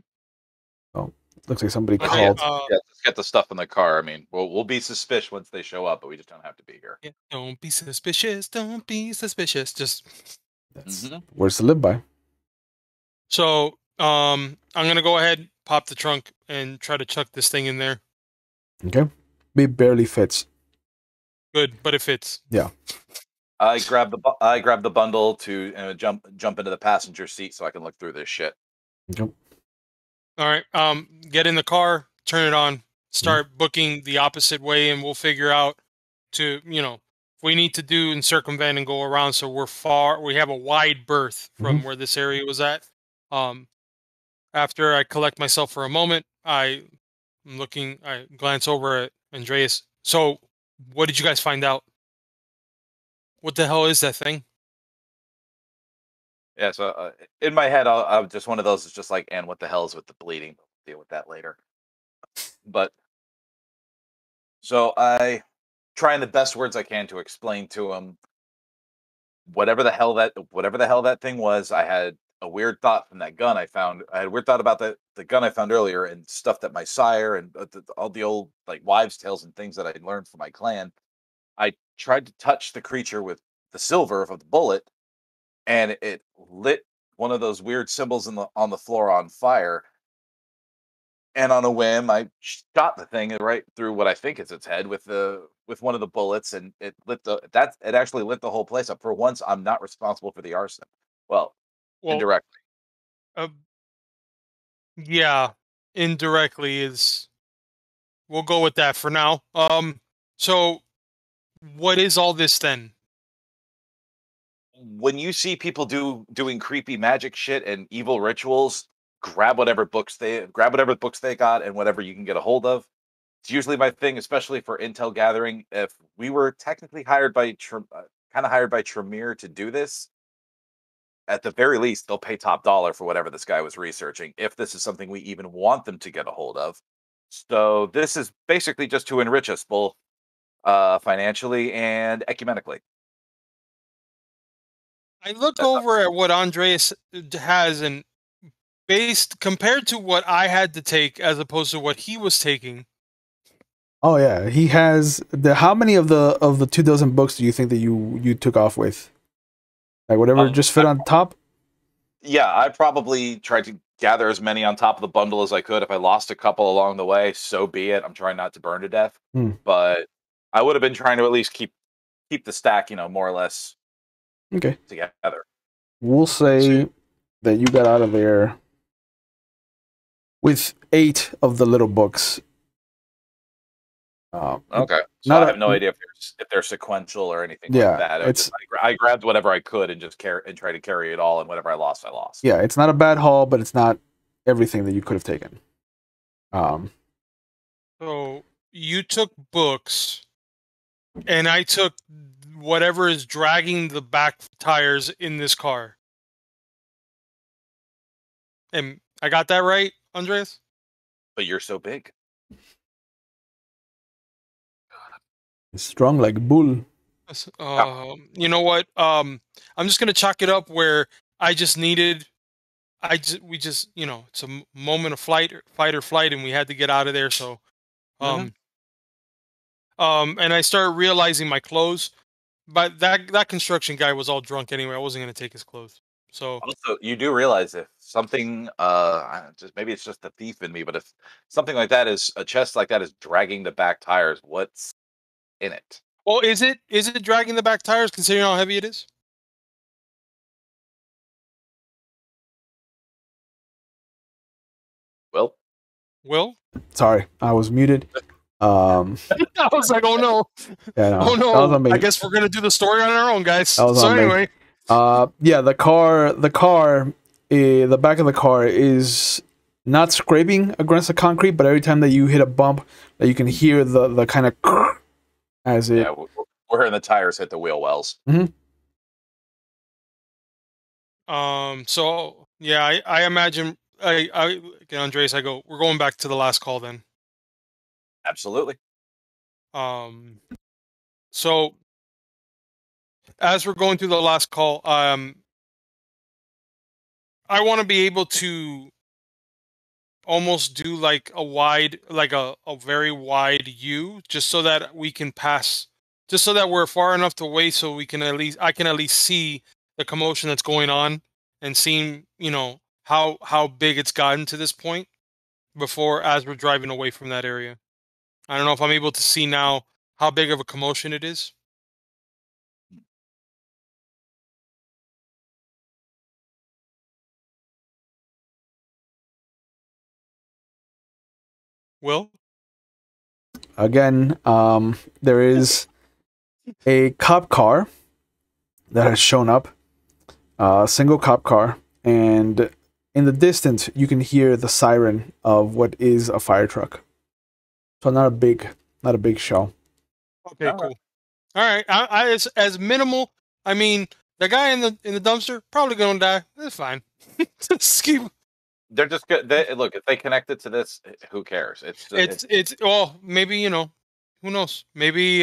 A: Oh, looks like somebody called.
B: Yeah, let's get the stuff in the car. I mean, we'll be suspicious once they show up, but we just don't have to be here.
C: Yeah, don't be suspicious. Don't be suspicious. Just
A: That's words to live by.
C: so I'm gonna go ahead, pop the trunk, and try to chuck this thing in there.
A: Okay, it barely fits.
C: Good, but it fits.
A: Yeah.
B: I grab the bundle to jump into the passenger seat so I can look through this shit.
A: Okay.
C: All right. Get in the car, turn it on, start booking the opposite way, and we'll figure out to, if we need to do and circumvent and go around so we have a wide berth from where this area was at. After I collect myself for a moment, I glance over at Andreas. So, what did you guys find out? What the hell is that thing?
B: Yeah, so in my head, I'm just one of those. It's just like, and what the hell is with the bleeding? We'll deal with that later. But so I try in the best words I can to explain to him whatever the hell that thing was. I had a weird thought from that gun I found. I had a weird thought about the gun I found earlier and stuff that my sire and all the old like wives' tales and things that I learned from my clan. I tried to touch the creature with the silver of the bullet, and it lit one of those weird symbols on the floor on fire. And on a whim, I shot the thing right through what I think is its head with one of the bullets, and it actually lit the whole place up. For once, I'm not responsible for the arson. Well,
C: Well,
B: indirectly.
C: uh, yeah, indirectly is. We'll go with that for now. So what is all this then?
B: When you see people doing creepy magic shit and evil rituals, grab whatever books they got and whatever you can get a hold of. It's usually my thing, especially for intel gathering. If we were technically hired by Tremere to do this, at the very least, they'll pay top dollar for whatever this guy was researching, if this is something we even want them to get a hold of. So this is basically just to enrich us both financially and ecumenically.
C: I look
B: That's
C: over at what Andreas has, and based compared to what I had to take as opposed to what he was taking.
A: Oh yeah, he has the. How many of the 24 books do you think that you took off with? Like whatever just fit on top?
B: Yeah, I probably tried to gather as many on top of the bundle as I could. If I lost a couple along the way, so be it. I'm trying not to burn to death. But I would have been trying to at least keep the stack, more or less together.
A: We'll say that you got out of there with 8 of the little books.
B: Okay, so I have no idea if they're sequential or anything like that. I grabbed whatever I could and just tried to carry it all, and whatever I lost, I lost.
A: Yeah, it's not a bad haul, but it's not everything that you could have taken.
C: So you took books, and I took whatever is dragging the back tires in this car. And I got that right, Andreas?
B: But you're so big.
A: Strong like a bull.
C: You know what? I'm just gonna chalk it up where I just needed. We just it's a moment of fight or flight, and we had to get out of there. So, and I started realizing my clothes, but that construction guy was all drunk anyway. I wasn't gonna take his clothes. So
B: also, you do realize if something, maybe it's just the thief in me, but if something like that is a chest like that is dragging the back tires, what's in it?
C: Well, is it dragging the back tires considering how heavy it is? Will?
A: Sorry, I was muted.
C: I was like, oh no.
A: Yeah, no.
C: Oh no. I guess we're gonna do the story on our own, guys. So anyway.
A: Yeah, the back of the car is not scraping against the concrete, but every time that you hit a bump, that you can hear the kind of as it.
B: Yeah, we're hearing the tires hit the wheel wells.
C: So yeah, I imagine Andres, we're going back to the last call then.
B: Absolutely.
C: So as we're going through the last call, I want to be able to almost do like a very wide U, just so that we can pass, just so that we're far enough away so I can at least see the commotion that's going on and seeing, how big it's gotten to this point before, as we're driving away from that area. I don't know if I'm able to see now how big of a commotion it is. Will?
A: Again, there is a cop car that has shown up, a single cop car, and in the distance you can hear the siren of what is a fire truck. So not a big show.
C: Okay, cool. All right, I as minimal. I mean, the guy in the dumpster probably gonna die. That's fine. Just keep.
B: They're just good. Look, if they connect it to this, who cares?
C: It's well, maybe who knows? Maybe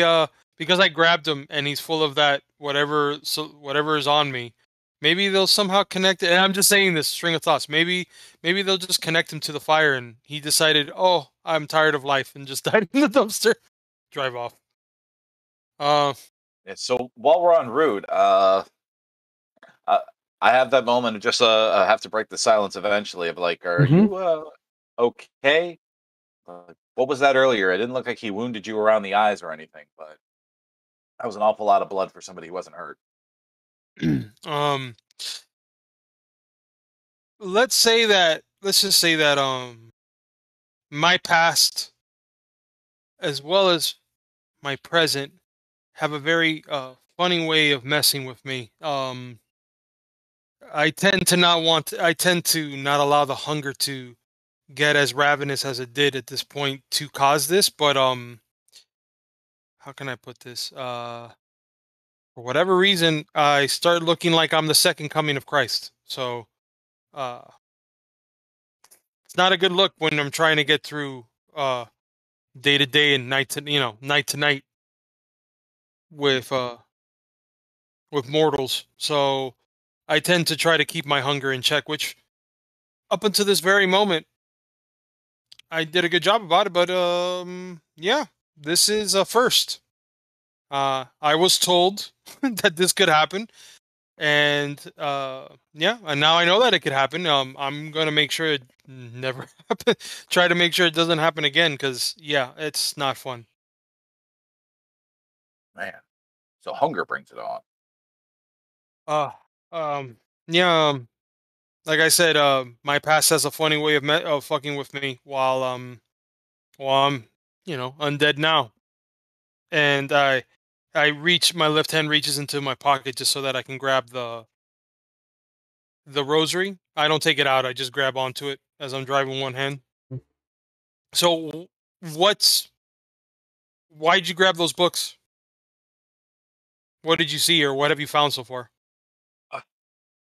C: because I grabbed him and he's full of that whatever is on me. Maybe they'll somehow connect it. And I'm just saying this string of thoughts. Maybe they'll just connect him to the fire, and he decided, oh, I'm tired of life, and just died in the dumpster. Drive off.
B: So while we're en route, I have that moment of just I have to break the silence eventually of like, are you okay? What was that earlier? It didn't look like he wounded you around the eyes or anything, but that was an awful lot of blood for somebody who wasn't hurt.
C: um, let's just say that my past as well as my present have a very funny way of messing with me. I tend to not allow the hunger to get as ravenous as it did at this point to cause this, but how can I put this? For whatever reason, I start looking like I'm the second coming of Christ. So, uh it's not a good look when I'm trying to get through day to day and night to night with uh with mortals. So, I tend to try to keep my hunger in check, which up until this very moment I did a good job about it, but yeah, this is a first. I was told that this could happen, and yeah, and now I know that it could happen. I'm gonna make sure it never happen. Try to make sure it doesn't happen again, because yeah, it's not fun.
B: Man, so hunger brings it on.
C: Uh, yeah, like I said, my past has a funny way of fucking with me while I'm undead now, and I reach my left hand reaches into my pocket just so that I can grab the rosary. I don't take it out. I just grab onto it as I'm driving one hand. So what's why'd you grab those books? What did you see, or what have you found so far?
B: Uh,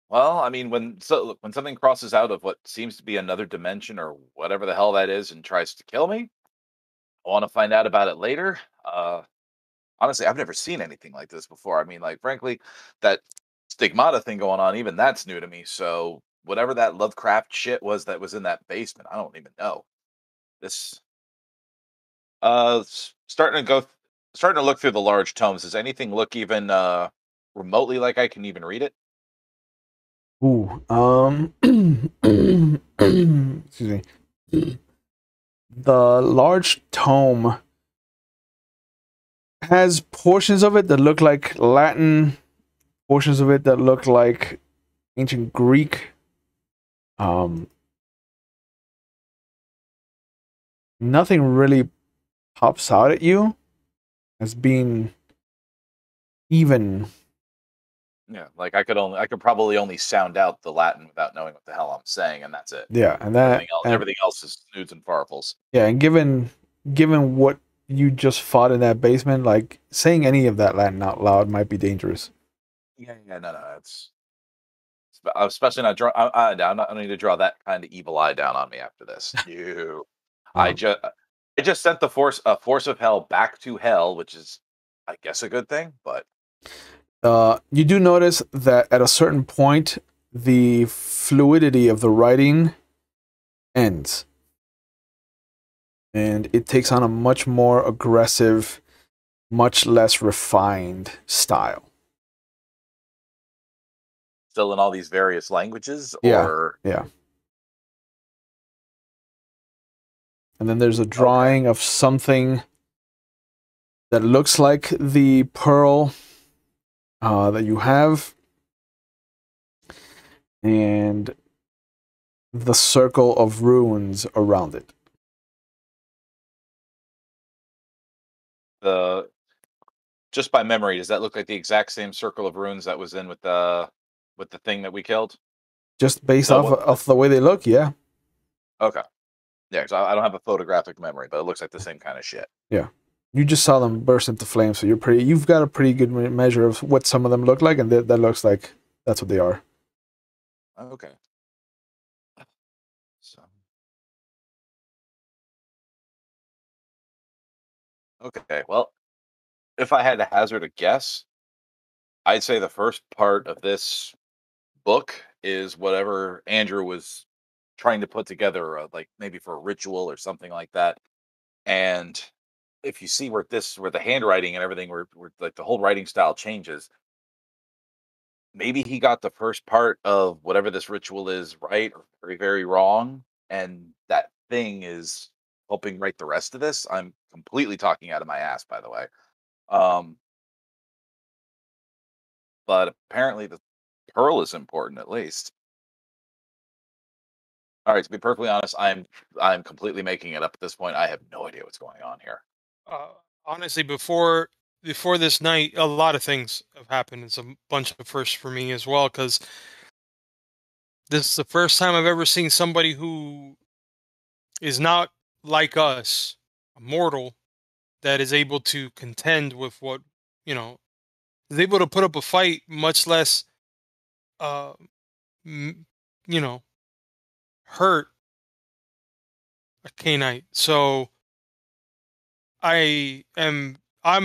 B: Well, I mean, when something crosses out of what seems to be another dimension or whatever the hell that is and tries to kill me, I want to find out about it later. Honestly, I've never seen anything like this before. I mean, like, frankly, that stigmata thing going on, even that's new to me. So whatever that Lovecraft shit was that was in that basement, I don't even know. This starting to look through the large tomes. Does anything look even remotely like I can even read it?
A: Ooh, excuse me. The large tome has portions of it that look like Latin, portions of it that look like ancient Greek. Um, Nothing really pops out at you as being even.
B: Yeah, like I could probably only sound out the Latin without knowing what the hell I'm saying, and that's it.
A: Yeah, and that and
B: Everything else is snoods and farfels.
A: yeah, and given what you just fought in that basement, like saying any of that Latin out loud might be dangerous.
B: Yeah, yeah, no, no, it's especially not draw. I'm not. I don't need to draw that kind of evil eye down on me after this. You, I
A: Um,
B: just, I just sent the force of hell back to hell, which is, I guess, a good thing. But
A: you do notice that at a certain point, the fluidity of the writing ends, and it takes on a much more aggressive, much less refined style.
B: still in all these various languages,
A: Yeah,
B: or
A: yeah. And then there's a
B: okay,
A: drawing of something that looks like the pearl that you have, and the circle of runes around it.
B: the just by memory, does that look like the exact same circle of runes that was in with the thing that we killed?
A: Just based
B: The
A: off
B: what?
A: of the way they look, yeah.
B: Okay, yeah, because I don't have a photographic memory, but it looks like the same kind of shit.
A: Yeah. You just saw them burst into flames, so you've got a pretty good measure of what some of them look like, and that looks like that's what they are.
B: Okay, so okay, well, if I had to hazard a guess, I'd say the first part of this book is whatever Andrew was trying to put together, like maybe for a ritual or something like that. And if you see where the handwriting and everything, where like the whole writing style changes, maybe he got the first part of whatever this ritual is right or very, very wrong, and that thing is helping write the rest of this. I'm completely talking out of my ass, by the way. Um, but apparently the pearl is important at least. All right, to be perfectly honest, I'm completely making it up at this point. I have no idea what's going on here.
C: Honestly, before this night, a lot of things have happened. It's a bunch of firsts for me as well, because this is the first time I've ever seen somebody who is not like us, a mortal, that is able to contend with what, you know, is able to put up a fight, much less, uh, you know, hurt a canine. So I'm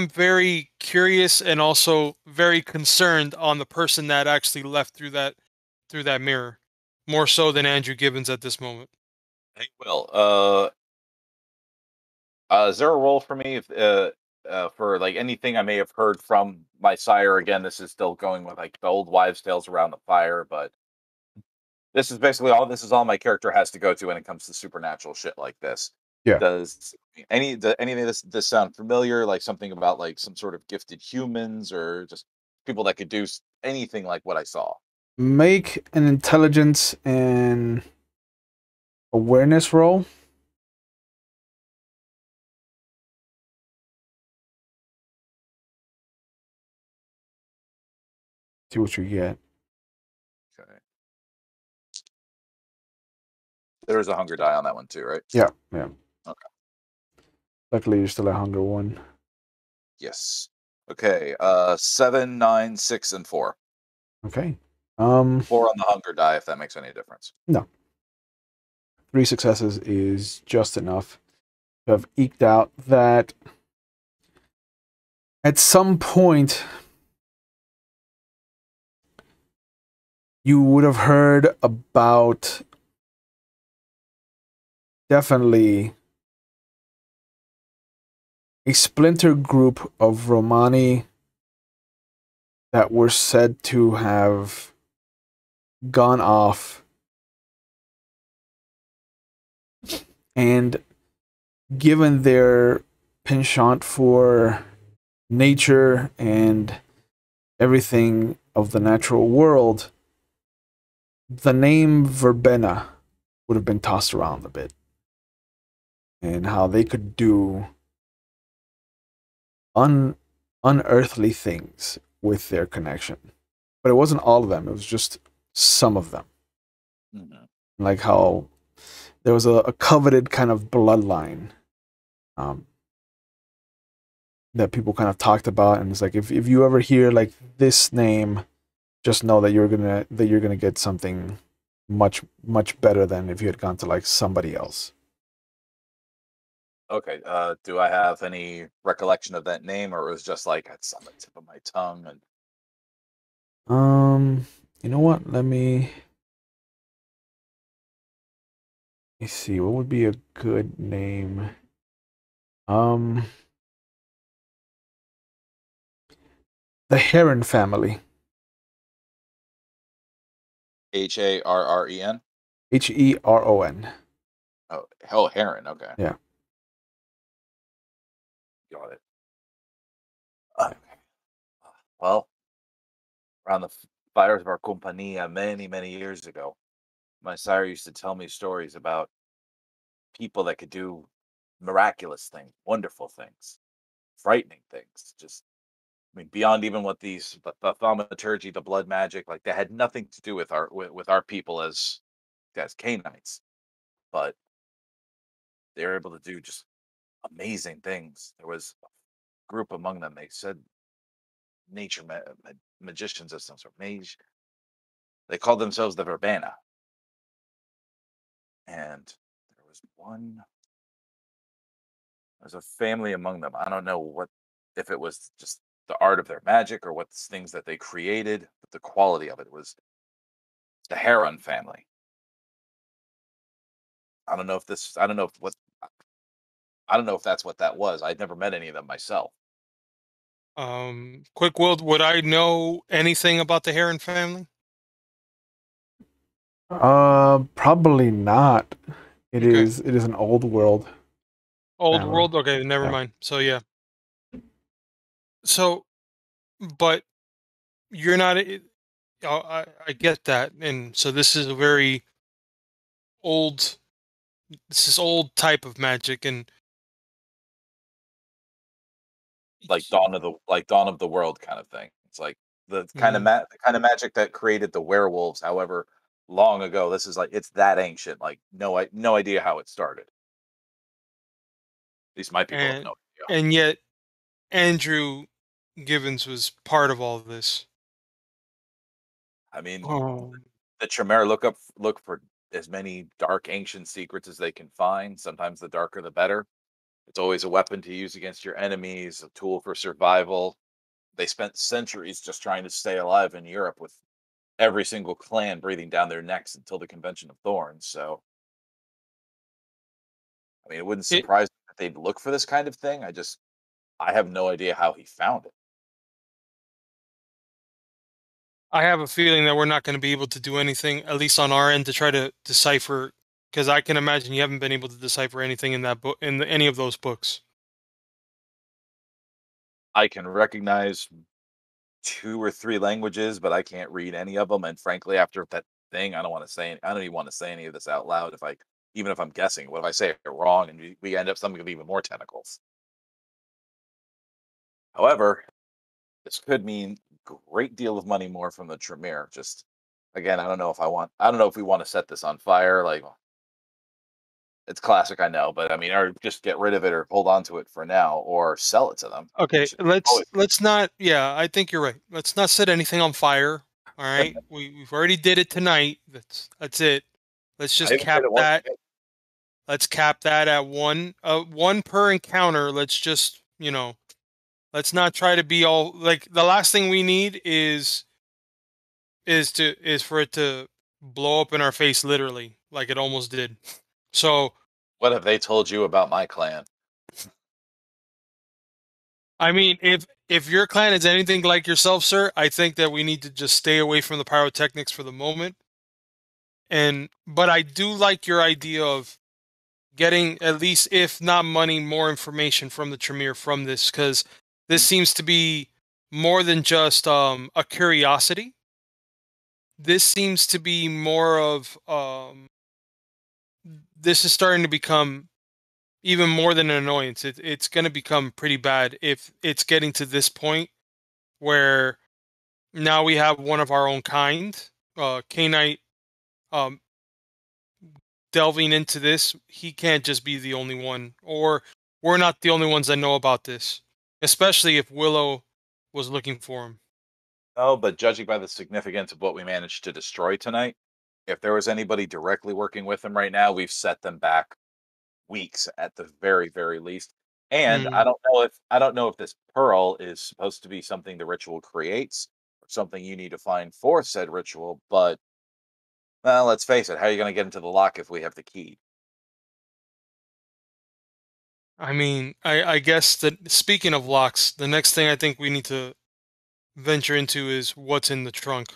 C: very curious and also very concerned on the person that actually left through that mirror, more so than Andrew Gibbons at this moment.
B: Hey, Will, is there a role for me if for like anything I may have heard from my sire? Again, this is still going with like the old wives' tales around the fire, but this is basically all. This is all my character has to go to when it comes to supernatural shit like this.
A: Yeah.
B: Does anything of this sound familiar? Like something about like some sort of gifted humans or just people that could do anything like what I saw?
A: Make an intelligence and awareness roll. See what you get.
B: Okay. There is a hunger die on that one too, right?
A: Yeah, yeah.
B: Okay.
A: Luckily, you're still at hunger 1.
B: Yes. Okay. 7, 9, 6, and 4.
A: Okay.
B: 4 on the hunger die, if that makes any difference.
A: No. 3 successes is just enough to have eked out that at some point you would have heard about definitely a splinter group of Romani that were said to have gone off and given their penchant for nature and everything of the natural world, the name verbena would have been tossed around a bit, and how they could do unearthly things with their connection. But it wasn't all of them, it was just some of them.
B: Mm-hmm.
A: Like how there was a coveted kind of bloodline that people kind of talked about, and it's like if you ever hear like this name, just know that you're gonna get something much better than if you had gone to like somebody else.
B: Okay. Do I have any recollection of that name, or it was just like it's on the tip of my tongue? And
A: You know what? Let me see. What would be a good name? The Heron family.
B: Harren.
A: Heron.
B: Oh, Heron. Okay.
A: Yeah.
B: Got it. Okay. Well, around the fires of our compania many years ago, my sire used to tell me stories about people that could do miraculous things, wonderful things, frightening things. Just, I mean, beyond even what the thaumaturgy, the blood magic, like they had nothing to do with our people as Canaanites, but they were able to do just amazing things. There was a group among them. They said nature magicians of some sort, mage. They called themselves the Verbena, and there was one. There's a family among them. I don't know what if it was just the art of their magic or what things that they created, but the quality of it was the Heron family. I don't know if this. I don't know if what. I don't know if that's what that was. I'd never met any of them myself.
C: Quick, would I know anything about the Heron family?
A: Probably not. It
C: Okay.
A: is an old world.
C: Old
A: Family.
C: world. Okay, never
A: Yeah.
C: mind. So yeah. So, but you're not. I get that, and so this is a very old. This is old type of magic, and
B: Like Dawn of the World kind of thing. It's like the kind of
C: Mhm.
B: the kind of magic that created the werewolves, however long ago. This is like it's that ancient. Like no idea how it started. At least my people have
C: and
B: no idea.
C: and yet Andrew Gibbons was part of all of this.
B: I mean,
C: Oh.
B: the Tremere look for as many dark ancient secrets as they can find. Sometimes the darker the better. It's always a weapon to use against your enemies, a tool for survival. They spent centuries just trying to stay alive in Europe with every single clan breathing down their necks until the Convention of Thorns. So, I mean, it wouldn't
C: It.
B: surprise me that they'd look for this kind of thing. I have no idea how he found it.
C: I have a feeling that we're not going to be able to do anything, at least on our end, to try to decipher. Because I can imagine you haven't been able to decipher anything in that book, any of those books.
B: I can recognize two or three languages, but I can't read any of them. And frankly, after that thing, I don't even want to say any of this out loud. Even if I'm guessing, what if I say it wrong and we end up something with even more tentacles? However, this could mean great deal of money more from the Tremere. Just again, I don't know if we want to set this on fire. Like it's classic, I know, but I mean, or just get rid of it or hold on to it for now or sell it to them,
C: Okay,
B: which is always
C: let's not. Yeah, I think you're right. Let's not set anything on fire. All right, we've already did it tonight. That's it. Let's
B: I
C: just
B: even said
C: cap
B: it once.
C: that. Let's cap that at one per encounter. Let's just let's not try to be all like the last thing we need is for it to blow up in our face literally like it almost did. So
B: What have they told you about my clan?
C: I mean, if your clan is anything like yourself, sir, I think that we need to just stay away from the pyrotechnics for the moment. And but I do like your idea of getting at least, if not money, more information from the Tremere from this, because this seems to be more than just a curiosity. This seems to be more of this is starting to become even more than an annoyance. It's going to become pretty bad if it's getting to this point where now we have one of our own kind, Kanite, um, delving into this. He can't just be the only one, or we're not the only ones that know about this, especially if Willow was looking for him.
B: Oh, but judging by the significance of what we managed to destroy tonight, if there was anybody directly working with them right now, we've set them back weeks at the very, very least. And
C: Hmm.
B: I don't know if this pearl is supposed to be something the ritual creates or something you need to find for said ritual, but well, let's face it, how are you going to get into the lock if we have the key?
C: I mean, I guess that speaking of locks, the next thing I think we need to venture into is what's in the trunk.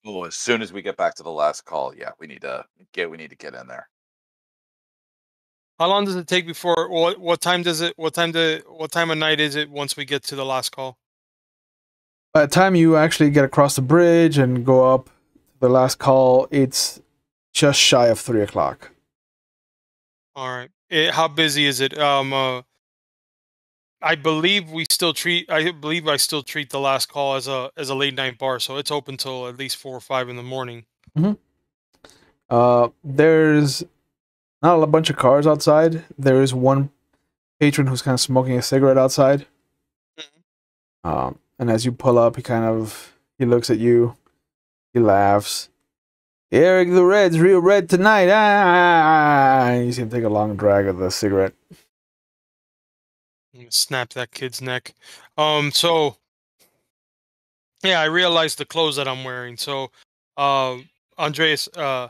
B: Oh, as soon as we get back to the last call, yeah, we need to get in there.
C: How long does it take before? What time does it? What time of night is it once we get to the last call?
A: By the time you actually get across the bridge and go up to the last call, it's just shy of 3 o'clock.
C: All right. How busy is it? I believe we still treat. I believe I still treat the last call as a late night bar, so it's open till at least 4 or 5 in the morning.
A: Mm-hmm. There's not a bunch of cars outside. There is one patron who's kind of smoking a cigarette outside.
C: Mhm.
A: And as you pull up, he looks at you, he laughs. Eric the Red's real red tonight. Ah! And you see him take a long drag of the cigarette.
C: I'm gonna snap that kid's neck. So yeah, I realized the clothes that I'm wearing. So, uh, Andreas, I'm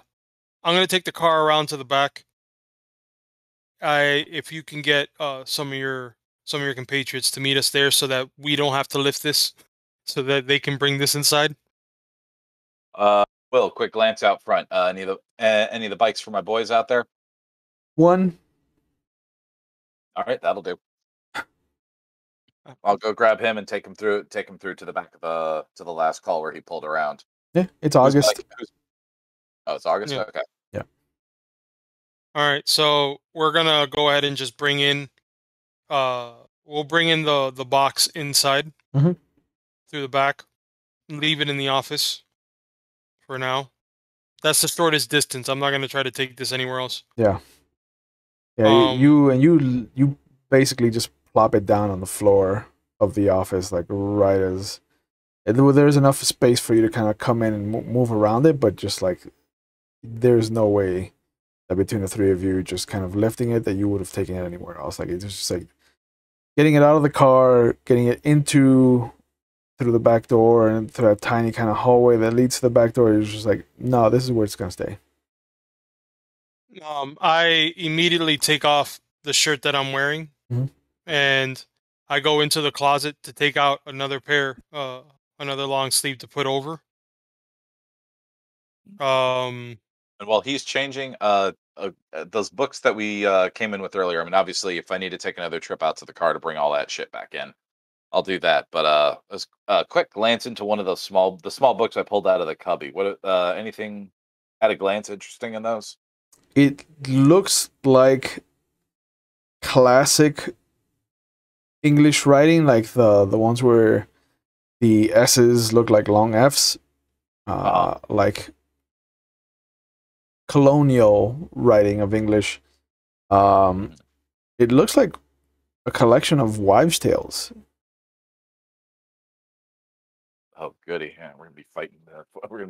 C: gonna take the car around to the back. If you can get some of your compatriots to meet us there, so that we don't have to lift this, so that they can bring this inside.
B: Uh, Will, quick glance out front. Any of the bikes for my boys out there?
A: One,
B: All right, that'll do. I'll go grab him and take him through to the back of the last call where he pulled around.
A: Yeah, it's
B: Who's
A: August.
B: oh, it's August.
C: Yeah.
B: Okay.
A: Yeah.
C: All right, so we're gonna go ahead and just bring in. We'll bring in the box inside
A: Mhm.
C: through the back. Leave it in the office for now. That's the shortest distance. I'm not gonna try to take this anywhere else.
A: Yeah. Yeah,
C: Um,
A: you basically just plop it down on the floor of the office, like right as there's enough space for you to kind of come in and move around it, but just like there's no way that between the three of you just kind of lifting it that you would have taken it anywhere else. Like it's just like getting it out of the car, getting it into through the back door and through that tiny kind of hallway that leads to the back door. Is just like, no, this is where it's gonna stay.
C: I immediately take off the shirt that I'm wearing,
A: Mhm.
C: and I go into the closet to take out another pair, another long sleeve to put over. Um,
B: And while he's changing, those books that we came in with earlier. I mean, obviously, if I need to take another trip out to the car to bring all that shit back in, I'll do that. But a quick glance into one of those small books I pulled out of the cubby. What anything at a glance interesting in those?
A: It looks like classic English writing, like the ones where the S's look like long F's, like colonial writing of English. It looks like a collection of wives' tales.
B: Oh, goody! Yeah, we're gonna be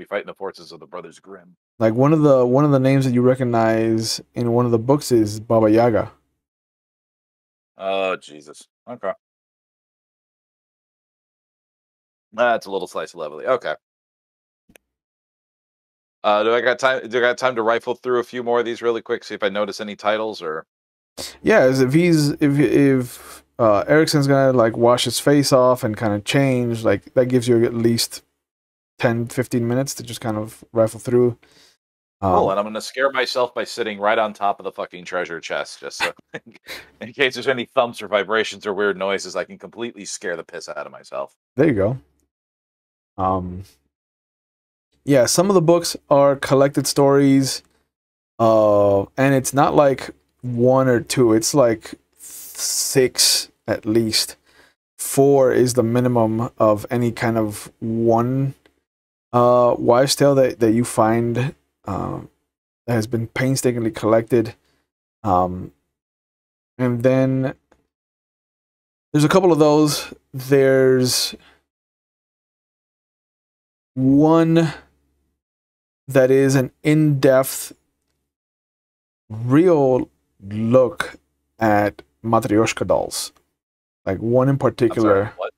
B: fighting the forces of the Brothers Grimm.
A: Like one of the names that you recognize in one of the books is Baba Yaga.
B: Oh, Jesus. Okay. That's a little slice of levely. Okay. Do I got time? Do I got time to rifle through a few more of these really quick? See if I notice any titles or.
A: Yeah, as if Erickson's gonna like wash his face off and kind of change, like that gives you at least 10, 15 minutes to just kind of rifle through.
B: Cool, and I'm gonna scare myself by sitting right on top of the fucking treasure chest, just so in case there's any thumps or vibrations or weird noises, I can completely scare the piss out of myself.
A: There you go. Yeah, some of the books are collected stories, and it's not like one or two, it's like six at least. Four is the minimum of any kind of one wives' tale that you find that has been painstakingly collected. And then there's a couple of those. There's one that is an in-depth, real look at Matryoshka dolls. Like one in particular,
B: What?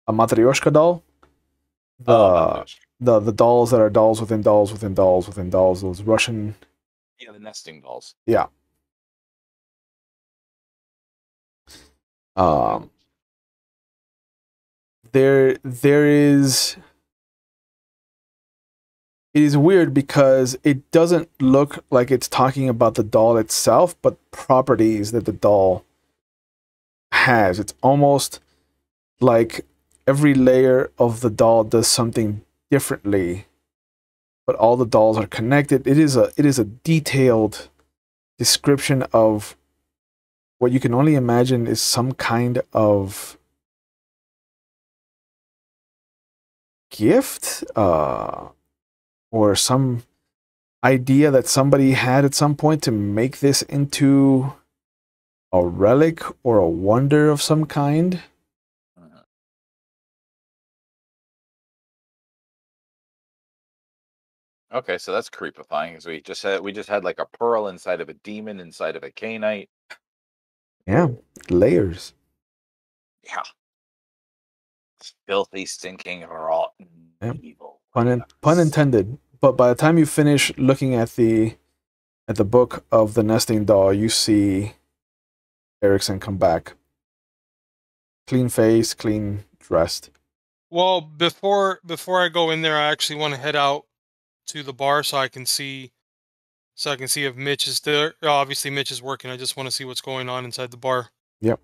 A: a Matryoshka doll. The dolls that are dolls within dolls within dolls within dolls. Those Russian.
B: Yeah, the nesting dolls.
A: Yeah. There is. It is weird because it doesn't look like it's talking about the doll itself, but properties that the doll has. It's almost like every layer of the doll does something differently, but all the dolls are connected. It is a detailed description of what you can only imagine is some kind of gift, or some idea that somebody had at some point to make this into a relic or a wonder of some kind.
B: Okay, so that's creepifying. Because we just had like a pearl inside of a demon inside of a Canite.
A: Yeah, layers.
B: Yeah, filthy, stinking, rotten,
A: Yeah.
B: evil.
A: Pun intended. But by the time you finish looking at the book of the nesting doll, you see Erickson come back. Clean face, clean dressed.
C: well, before I go in there, I actually want to head out to the bar so I can see if Mitch is there. Obviously, Mitch is working. I just want to see what's going on inside the bar.
A: Yep.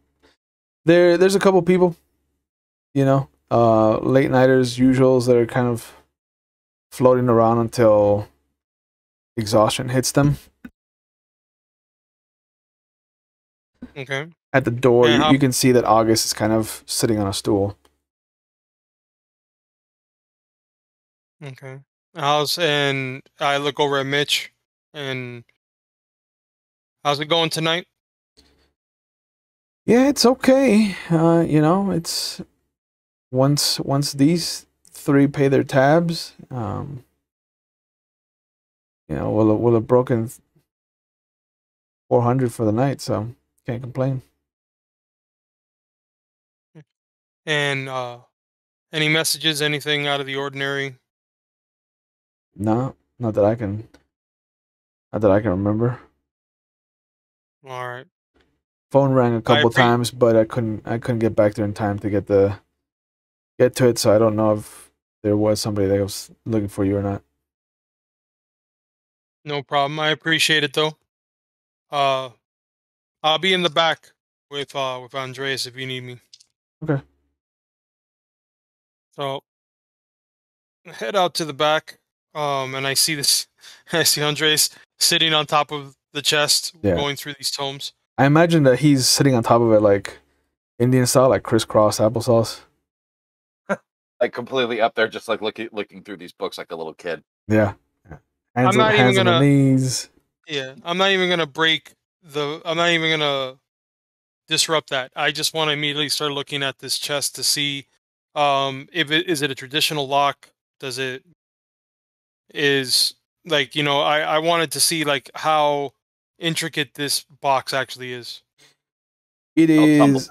A: There's a couple people, late nighters, usuals that are kind of floating around until exhaustion hits them.
C: Okay.
A: At the door,
C: And
A: you can see that August is kind of sitting on a stool.
C: Okay. And I look over at Mitch, and how's it going tonight?
A: Yeah, it's okay. It's once these three pay their tabs, we'll have broken 400 for the night, so can't complain.
C: And any messages, anything out of the ordinary?
A: No, not that I can remember.
C: All right.
A: Phone rang a couple times, but I couldn't get back there in time to get to it, so I don't know if there was somebody that was looking for you or not.
C: No problem. I appreciate it though. I'll be in the back with Andreas if you need me.
A: Okay.
C: So head out to the back. And I see this. I see Andreas sitting on top of the chest, going through these tomes.
A: I imagine that he's sitting on top of it like Indian style, like crisscross applesauce.
B: Like completely up there, just like looking through these books like a little kid.
A: Yeah.
C: Hands on
A: the knees.
C: Yeah, I'm not even gonna I'm not even gonna disrupt that. I just want to immediately start looking at this chest to see, is it a traditional lock? Is like, I wanted to see like how intricate this box actually is.
A: It is.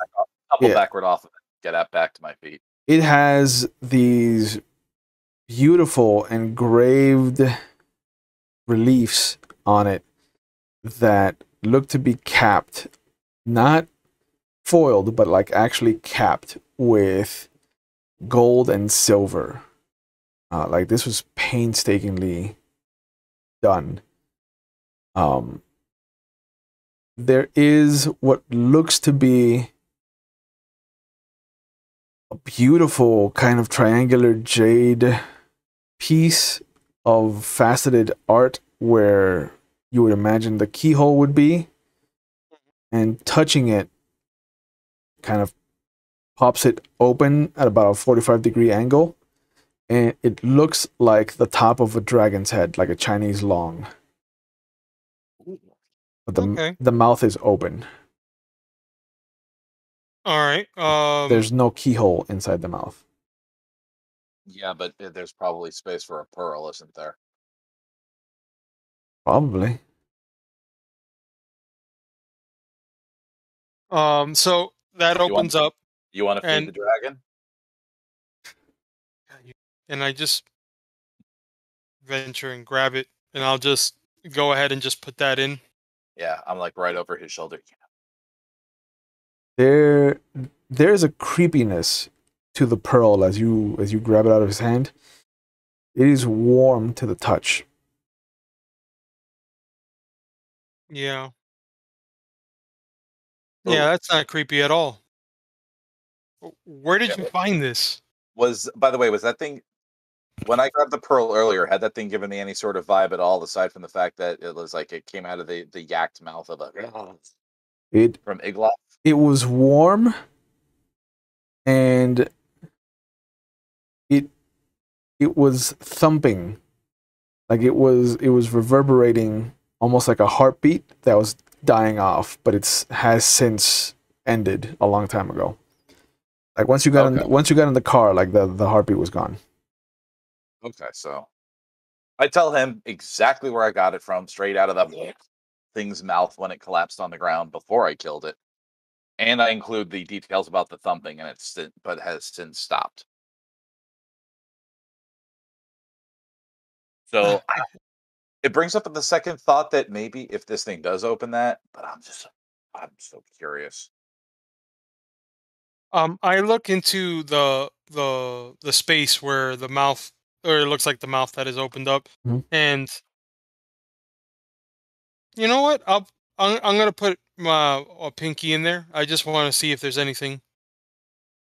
B: Tumble backward off of it. Get back to my feet.
A: It has these beautiful engraved reliefs on it that look to be capped, not foiled, but like actually capped with gold and silver. Like this was painstakingly done. There is what looks to be a beautiful kind of triangular jade piece of faceted art where you would imagine the keyhole would be, and touching it kind of pops it open at about a 45-degree angle, and it looks like the top of a dragon's head, like a Chinese long. But the mouth is open.
C: All right.
A: There's no keyhole inside the mouth.
B: Yeah, but there's probably space for a pearl, isn't there?
A: Probably.
C: So that opens up.
B: You want to feed the dragon?
C: And I just venture and grab it, and I'll just go ahead and just put that in.
B: Yeah, I'm like right over his shoulder.
A: There's a creepiness to the pearl as you grab it out of his hand. It is warm to the touch.
C: Yeah. Yeah, that's not creepy at all. Where did you find this?
B: By the way, was that thing, when I grabbed the pearl earlier, had that thing given me any sort of vibe at all, aside from the fact that it was like it came out of the yacked mouth of from Igloff?
A: It was warm, and it was thumping, like it was reverberating, almost like a heartbeat that was dying off, but has since ended a long time ago. Like once you got in the car, like the heartbeat was gone.
B: Okay, so I tell him exactly where I got it from, straight out of the thing's mouth when it collapsed on the ground before I killed it, and I include the details about the thumping, and but has since stopped. So it brings up the second thought that maybe if this thing does open that, but I'm so curious.
C: I look into the space where the mouth, or it looks like the mouth that is opened up, and you know what? I'm gonna put a pinky in there. I just want to see if there's anything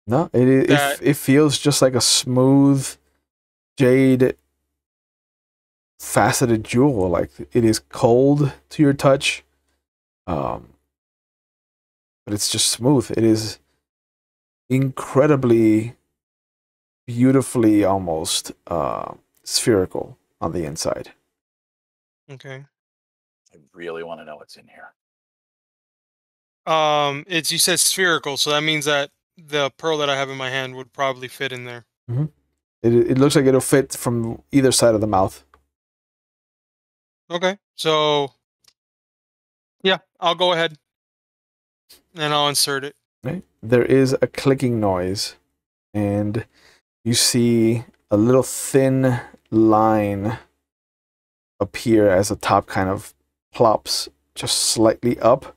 A: No,
C: that.
A: it feels just like a smooth jade faceted jewel. Like it is cold to your touch, but it's just smooth. It is incredibly beautifully almost spherical on the inside.
C: Okay.
B: I really want to know what's in here.
C: It's, you said spherical, so that means that the pearl that I have in my hand would probably fit in there.
A: Mm-hmm. It looks like it'll fit from either side of the mouth.
C: Okay, so yeah, I'll go ahead and I'll insert it.
A: Right? There is a clicking noise, and you see a little thin line appear as the top kind of plops just slightly up,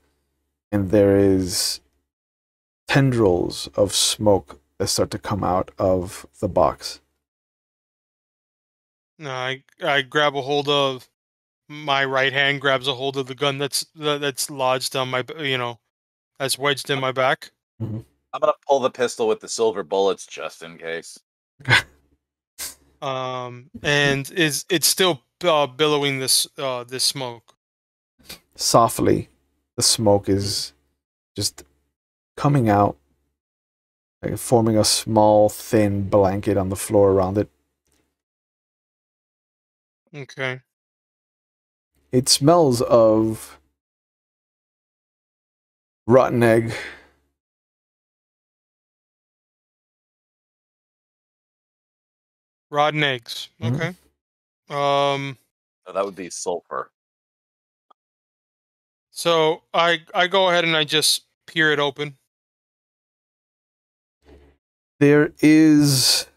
A: and there is tendrils of smoke that start to come out of the box.
C: I grab a hold of my right hand, grabs a hold of the gun that's lodged on my, that's wedged in my back.
A: Mm-hmm.
B: I'm gonna pull the pistol with the silver bullets just in case.
C: And it's still billowing this smoke.
A: Softly, the smoke is just coming out, like forming a small, thin blanket on the floor around it.
C: Okay.
A: It smells of rotten egg.
C: Rotten eggs.
A: Mhm.
C: Okay.
B: So that would be sulfur.
C: So I go ahead and I just peer it open.
A: There is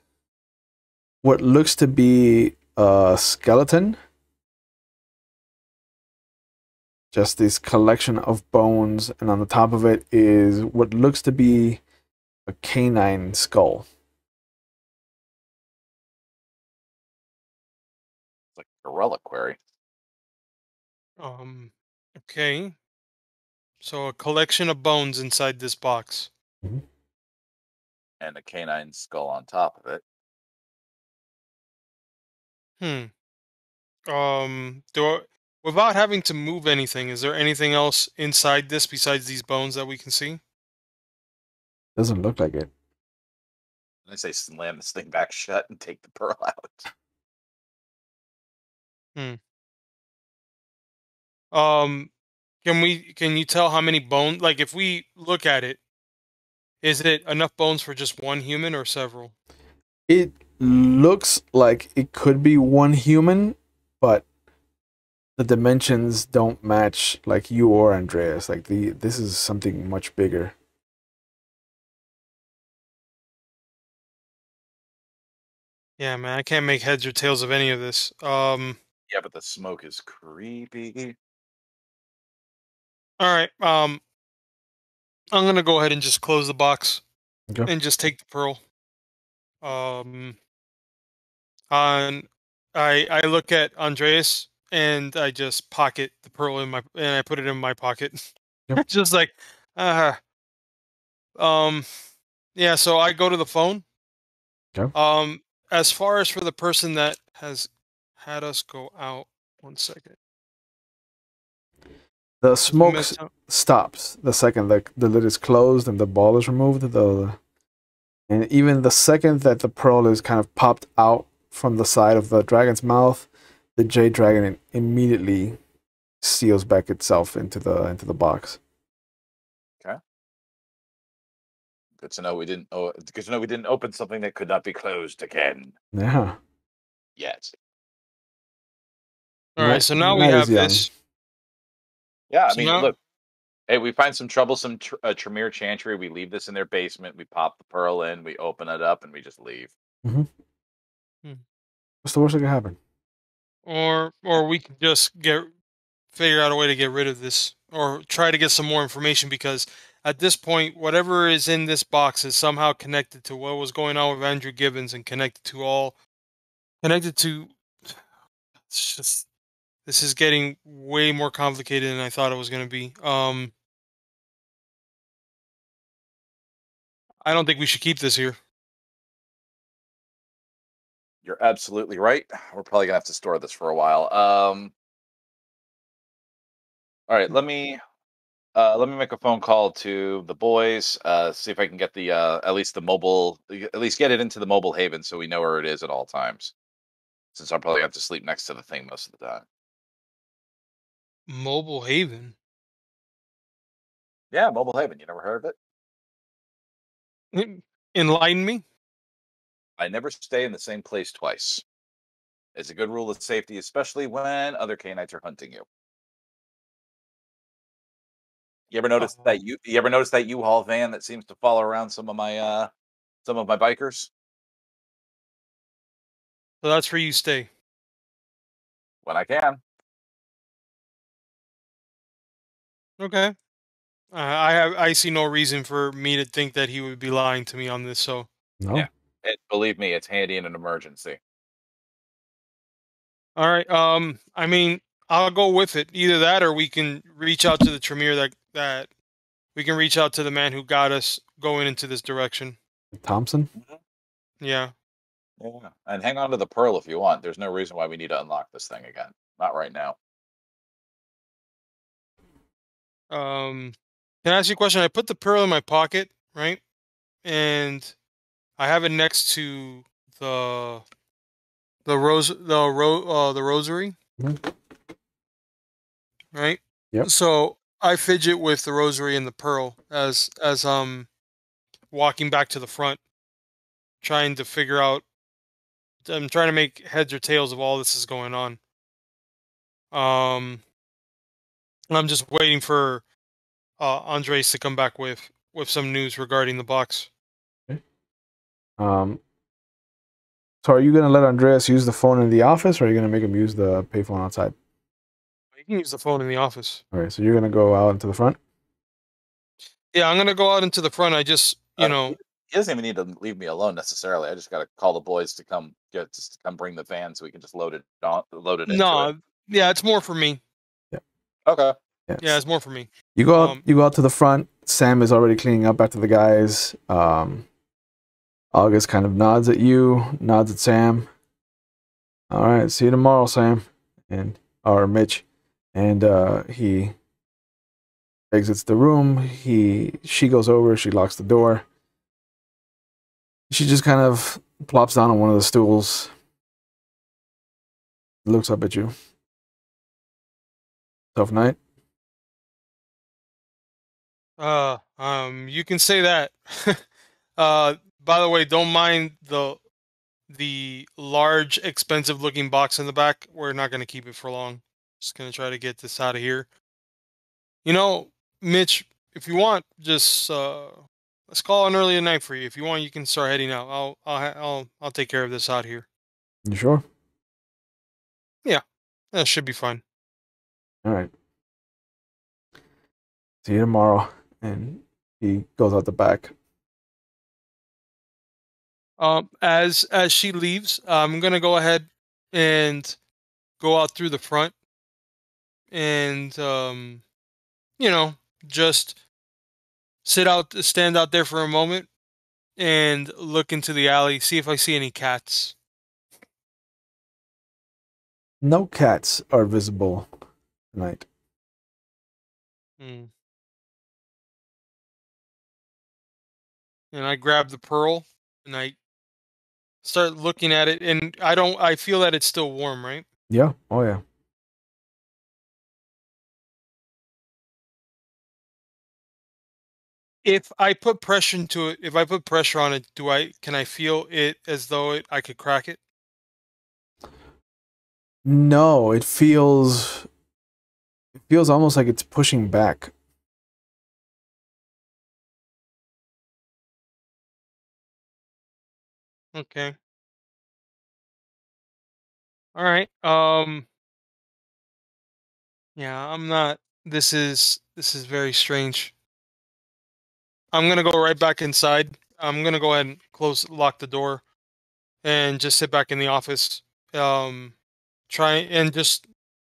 A: what looks to be a skeleton. Just this collection of bones, and on the top of it is what looks to be a canine skull.
B: It's like a reliquary.
C: Okay. So a collection of bones inside this box.
A: Mm-hmm.
B: And a canine skull on top of it.
C: Hmm. Do I, without having to move anything, is there anything else inside this besides these bones that we can see?
A: Doesn't look like it.
B: And I say slam this thing back shut and take the pearl out.
C: Hmm. Can you tell how many bones? Like, if we look at it, is it enough bones for just one human or several?
A: It looks like it could be one human, but the dimensions don't match like you or Andreas. Like this is something much bigger.
C: Yeah, man, I can't make heads or tails of any of this.
B: Yeah, but the smoke is creepy.
C: All right. I'm gonna go ahead and just close the box
A: Okay.
C: and just take the pearl. Um, on I look at Andreas and I just pocket the pearl and I put it in my pocket.
A: Yep.
C: Just like, uh, um, yeah. So I go to the phone.
A: Okay.
C: As far as for the person that has had us go out, 1 second.
A: The
C: If we
A: smoke
C: missed out-
A: stops the second the lid is closed and the ball is removed. And even the second that the pearl is kind of popped out from the side of the dragon's mouth, the jade dragon immediately seals back itself into the box.
B: Okay. Good to know we didn't. Oh, good to know we didn't open something that could not be closed again
A: Yeah.
B: yet.
C: All right. So now we
A: Night is
C: have
A: young.
C: this.
B: Yeah, I
C: So
B: mean,
C: now,
B: look. Hey, we find some troublesome Tremere chantry. We leave this in their basement. We pop the pearl in. We open it up, and we just leave.
A: Mm-hmm.
C: Hmm.
A: What's the worst that can happen?
C: or we can just figure out a way to get rid of this, or try to get some more information, because at this point, whatever is in this box is somehow connected to what was going on with Andrew Gibbons and connected to. It's just, this is getting way more complicated than I thought it was going to be. I don't think we should keep this here.
B: You're absolutely right. We're probably gonna have to store this for a while. All right, let me make a phone call to the boys. See if I can get the at least the mobile, at least get it into the mobile haven so we know where it is at all times. Since I'll probably have to sleep next to the thing most of the time.
C: Mobile Haven.
B: Yeah, mobile haven. You never heard of it?
C: Enlighten me.
B: I never stay in the same place twice. It's a good rule of safety, especially when other canites are hunting you. You ever notice
C: Oh,
B: that you ever notice that U-Haul van that seems to follow around some of my bikers
C: so that's where you stay.
B: when I can?
C: Okay. I see no reason for me to think that he would be lying to me on this. So,
B: Yeah.
A: No.
B: Believe me, it's handy in an emergency.
C: all right. I mean, I'll go with it. Either that, or we can reach out to the Tremere that we can reach out to the man who got us going into this direction.
A: Thompson?
B: Mhm.
C: Yeah.
B: Yeah. And hang on to the pearl if you want. There's no reason why we need to unlock this thing again. Not right now.
C: Can I ask you a question? I put the pearl in my pocket, right? And I have it next to the the rosary,
A: Mhm.
C: right?
A: Yep.
C: So I fidget with the rosary and the pearl as walking back to the front, trying to figure out. I'm trying to make heads or tails of all this is going on. Um, I'm just waiting for Andres to come back with some news regarding the box.
A: Okay. So are you gonna let Andreas use the phone in the office, or are you gonna make him use the payphone outside?
C: You can use the phone in the office.
A: All right. So you're gonna go out into the front.
C: Yeah, I'm gonna go out into the front. I just,
B: He doesn't even need to leave me alone necessarily. I just got to call the boys to come bring the van so we can just load it into it.
C: no, yeah, it's more for me.
A: Yeah.
B: Okay.
A: Yeah.
C: Yeah, it's more for me.
A: You go out. You go out to the front. Sam is already cleaning up after the guys. August kind of nods at you, nods at Sam. All right. See you tomorrow, Sam, or Mitch, and he exits the room. She goes over. She locks the door. She just kind of plops down on one of the stools, looks up at you. Tough night.
C: You can say that. By the way, don't mind the large, expensive looking box in the back. We're not gonna keep it for long. Just gonna try to get this out of here. You know, Mitch, if you want, just let's call an early night for you. If you want, you can start heading out. I'll take care of this out here.
A: You sure?
C: Yeah, that should be fine.
A: All right. See you tomorrow. And he goes out the back.
C: As she leaves, I'm gonna go ahead and go out through the front, and you know, just stand out there for a moment, and look into the alley, see if I see any cats.
A: No cats are visible tonight.
C: Hmm. And I grab the pearl, and I start looking at it, and I feel that it's still warm, right?
A: Yeah. Oh yeah.
C: If I put pressure into it, if I put pressure on it, can I feel it as though I could crack it?
A: No, it feels almost like it's pushing back.
C: Okay. All right. Yeah, I'm not. This is very strange. I'm gonna go right back inside. I'm gonna go ahead and lock the door, and just sit back in the office. Um, try and just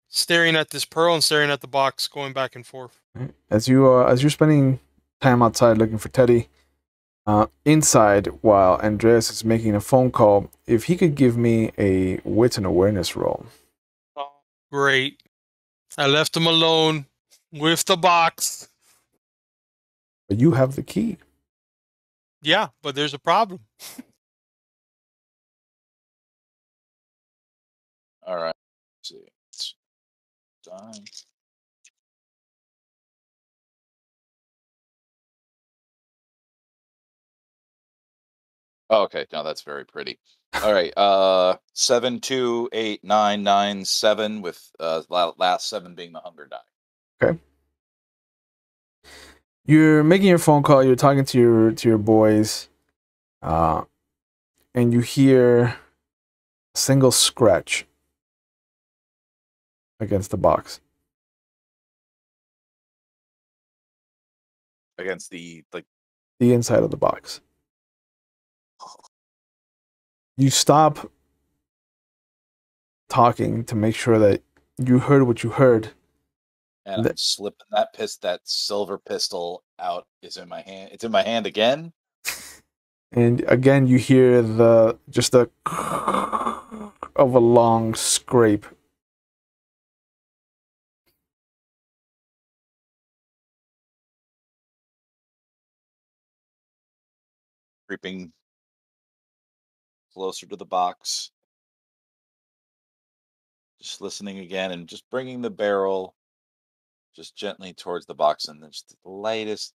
C: staring at this pearl and staring at the box, going back and forth.
A: As you're spending time outside looking for Teddy, Inside, while Andreas is making a phone call, if he could give me a wit and awareness roll.
C: Oh, great. I left him alone with the box.
A: But you have the key.
C: Yeah, but there's a problem.
B: All right. Let's see. It's done. Oh, okay, no, that's very pretty. All right, 7, 2, 8, 9, 9, 7, with last 7 being the hunger die.
A: Okay. You're making your phone call. You're talking to your boys, and you hear a single scratch against the box.
B: Against the
A: inside of the box. You stop talking to make sure that you heard what you heard.
B: And I'm slipping that silver pistol out. Is in my hand. It's in my hand again.
A: And again, you hear just a of a long scrape.
B: Creeping closer to the box. Just listening again and just bringing the barrel just gently towards the box and then just the lightest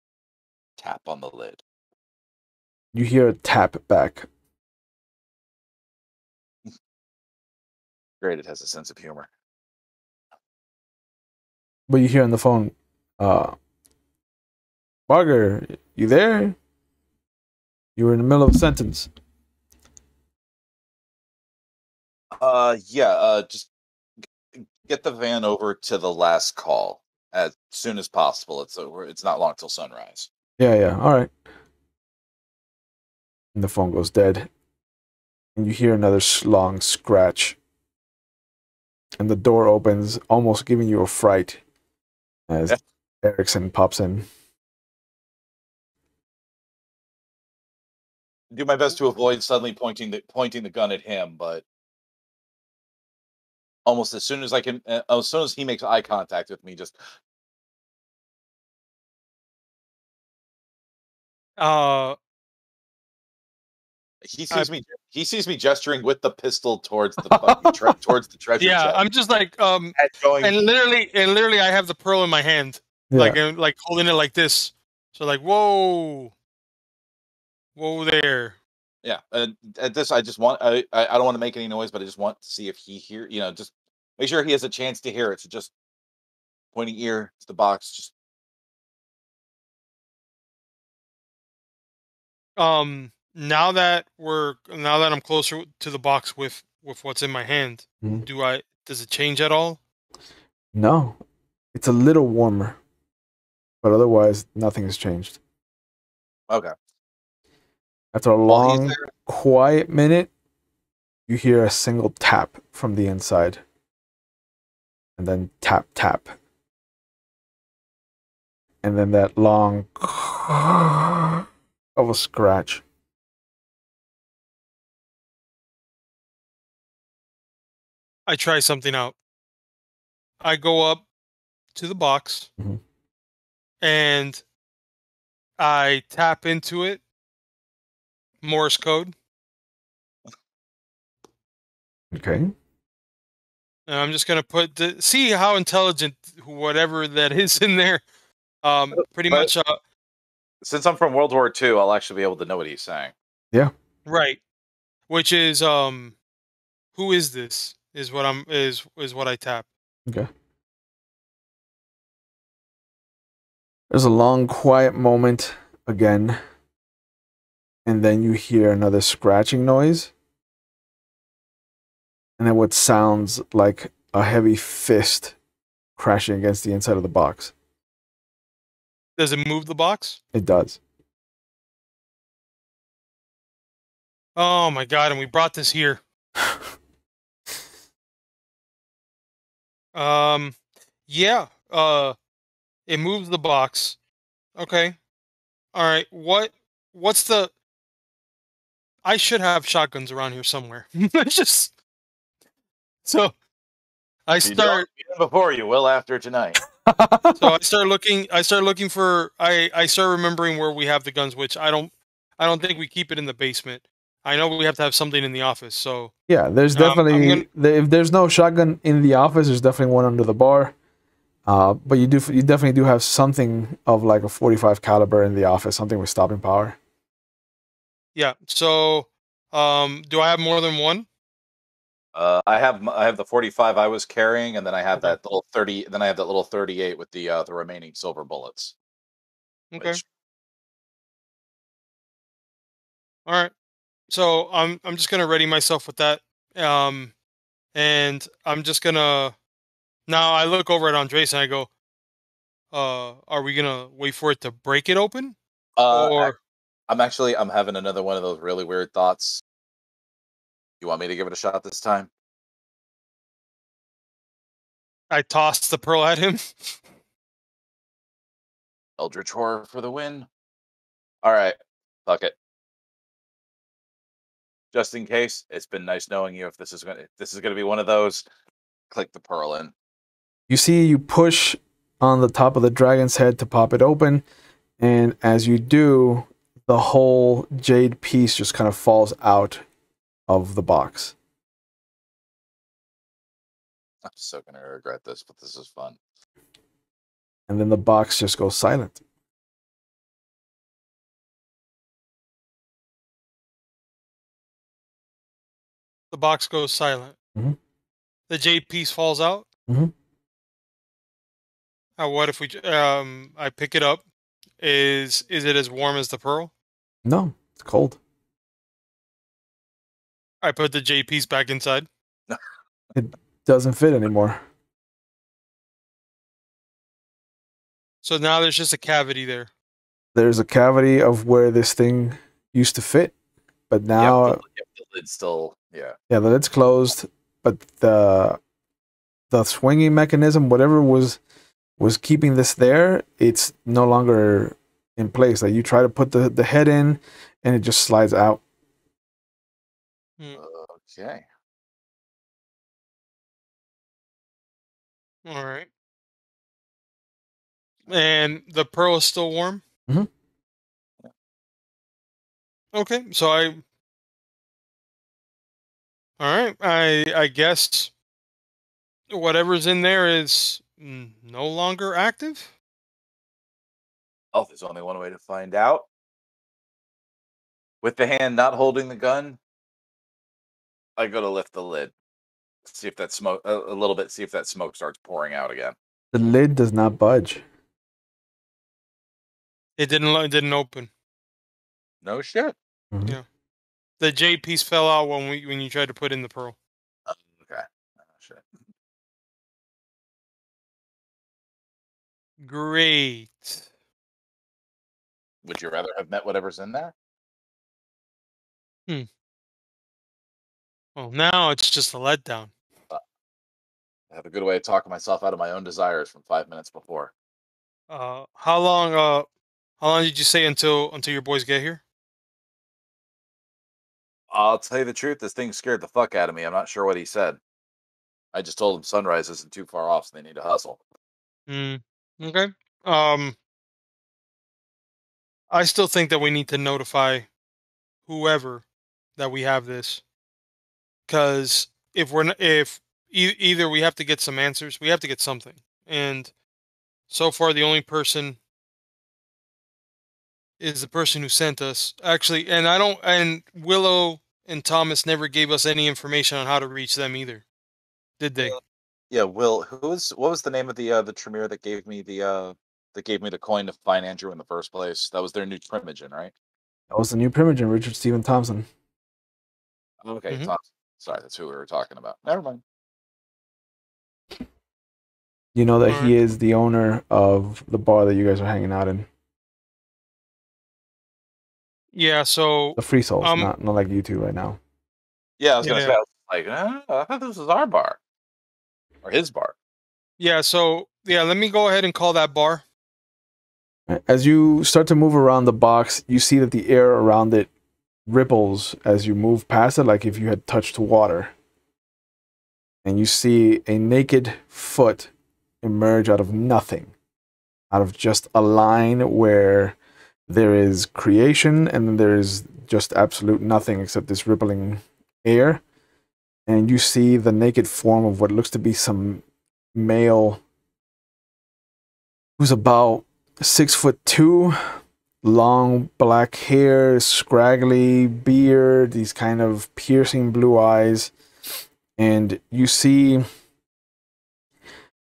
B: tap on the lid.
A: You hear a tap back.
B: Great, it has a sense of humor.
A: But you hear on the phone, Barger, you there? You were in the middle of a sentence.
B: Yeah, just get the van over to the last call as soon as possible. It's not long till sunrise.
A: Yeah, all right. And the phone goes dead. And you hear another long scratch. And the door opens, almost giving you a fright as Erickson pops in.
B: Do my best to avoid suddenly pointing the gun at him, but almost as soon as I can, as soon as he makes eye contact with me, just he sees me gesturing with the pistol towards the towards the treasure
C: yeah,
B: chest.
C: I'm just like
B: and going,
C: and literally I have the pearl in my hand, like holding it like this. So like, whoa there.
B: Yeah, at this, I just want I don't want to make any noise, but I just want to see if he just make sure he has a chance to hear it. So just pointing ear to the box, just
C: now that I'm closer to the box with what's in my hand, does it change at all?
A: No. It's a little warmer. But otherwise nothing has changed.
B: Okay.
A: After a long, quiet minute, you hear a single tap from the inside. And then tap, tap. And then that long of a scratch.
C: I try something out. I go up to the box and I tap into it. Morse code.
A: Okay.
C: And I'm just gonna see how intelligent whatever that is in there. Pretty much.
B: Since I'm from World War II, I'll actually be able to know what he's saying.
A: Yeah.
C: Right. Which is who is this? Is what I tap.
A: Okay. There's a long, quiet moment again. And then you hear another scratching noise. And then what sounds like a heavy fist crashing against the inside of the box.
C: Does it move the box?
A: It does.
C: Oh my god, and we brought this here. Yeah. It moves the box. Okay. All right. What what's the? I should have shotguns around here somewhere. Just so I
B: You don't
C: start.
B: before you will after tonight.
C: So I start looking. I start looking for. I start remembering where we have the guns, which I don't. I don't think we keep it in the basement. I know we have to have something in the office. So
A: Yeah, there's
C: I'm gonna.
A: definitely if there's no shotgun in the office, there's definitely one under the bar. But you definitely do have something of like a 45 caliber in the office, something with stopping power.
C: Yeah. So, do I have more than one?
B: I have the 45 I was carrying, and then I have
C: Okay.
B: that little 30. Then I have that little 38 with the remaining silver bullets.
C: Okay.
B: Which
C: All right. So I'm just gonna ready myself with that. Um, and I'm just gonna now I look over at Andres and I go, are we gonna wait for it to break it open?
B: uh,
C: Or
B: I'm having another one of those really weird thoughts. You want me to give it a shot this time?
C: I toss the pearl at him?
B: Eldritch horror for the win. All right, fuck it. Just in case, it's been nice knowing you. If this is gonna be one of those, click the pearl in.
A: You see, you push on the top of the dragon's head to pop it open, and as you do, the whole jade piece just kind of falls out of the box.
B: I'm so gonna regret this, but this is fun.
A: And then the box just goes silent.
C: The box goes silent.
A: Mhm.
C: The jade piece falls out.
A: Mhm.
C: What if we I pick it up? Is it as warm as the pearl?
A: No, it's cold.
C: I put the jade piece back inside.
A: It doesn't fit anymore.
C: So now there's just a cavity there.
A: There's a cavity of where this thing used to fit, but now,
B: The lid's still, yeah.
A: yeah, the lid's closed, but the swinging mechanism, whatever was keeping this there, it's no longer in place. Like you try to put the head in, and it just slides out.
B: Okay.
C: All right. And the pearl is still warm?
A: Mhm.
C: Okay, so all right, I guess whatever's in there is no longer active?
B: Oh, there's only one way to find out. With the hand not holding the gun, I go to lift the lid. See if that smoke a little bit. See if that smoke starts pouring out again.
A: The lid does not budge.
C: It didn't open.
B: No shit.
A: Mhm.
C: Yeah. The jade piece fell out when you tried to put in the pearl.
B: Okay. Oh, shit.
C: Great.
B: Would you rather have met whatever's in there?
C: Well, now it's just a letdown.
B: I have a good way of talking myself out of my own desires from 5 minutes before.
C: How long did you say until your boys get here?
B: I'll tell you the truth. This thing scared the fuck out of me. I'm not sure what he said. I just told him sunrise isn't too far off, so they need to hustle.
C: Okay. I still think that we need to notify whoever that we have this, because if we're not, if either we have to get some answers, we have to get something, and so far the only person is the person who sent us. Actually, and I don't, and Willow and Thomas never gave us any information on how to reach them either, did they?
B: Yeah, Will. What was the name of the Tremere that gave me the coin to find Andrew in the first place? That was their new Trimogen, right?
A: That was the new Primogen, Richard Stephen Thompson.
B: Okay,
C: Mhm.
B: sorry, that's who we were talking about. Never mind.
A: You know that
C: All
A: he
C: right.
A: is the owner of the bar that you guys are hanging out in.
C: Yeah. So
A: The Free Souls,
C: um
A: not like you two right now.
B: Yeah, I was gonna say,
C: yeah
B: I was like, I thought this was our bar or his bar.
C: yeah. So yeah, let me go ahead and call that bar.
A: As you start to move around the box, you see that the air around it ripples as you move past it, like if you had touched water. And you see a naked foot emerge out of nothing, out of just a line where there is creation and then there is just absolute nothing except this rippling air. And you see the naked form of what looks to be some male who's about 6'2", long black hair, scraggly beard, these kind of piercing blue eyes. And you see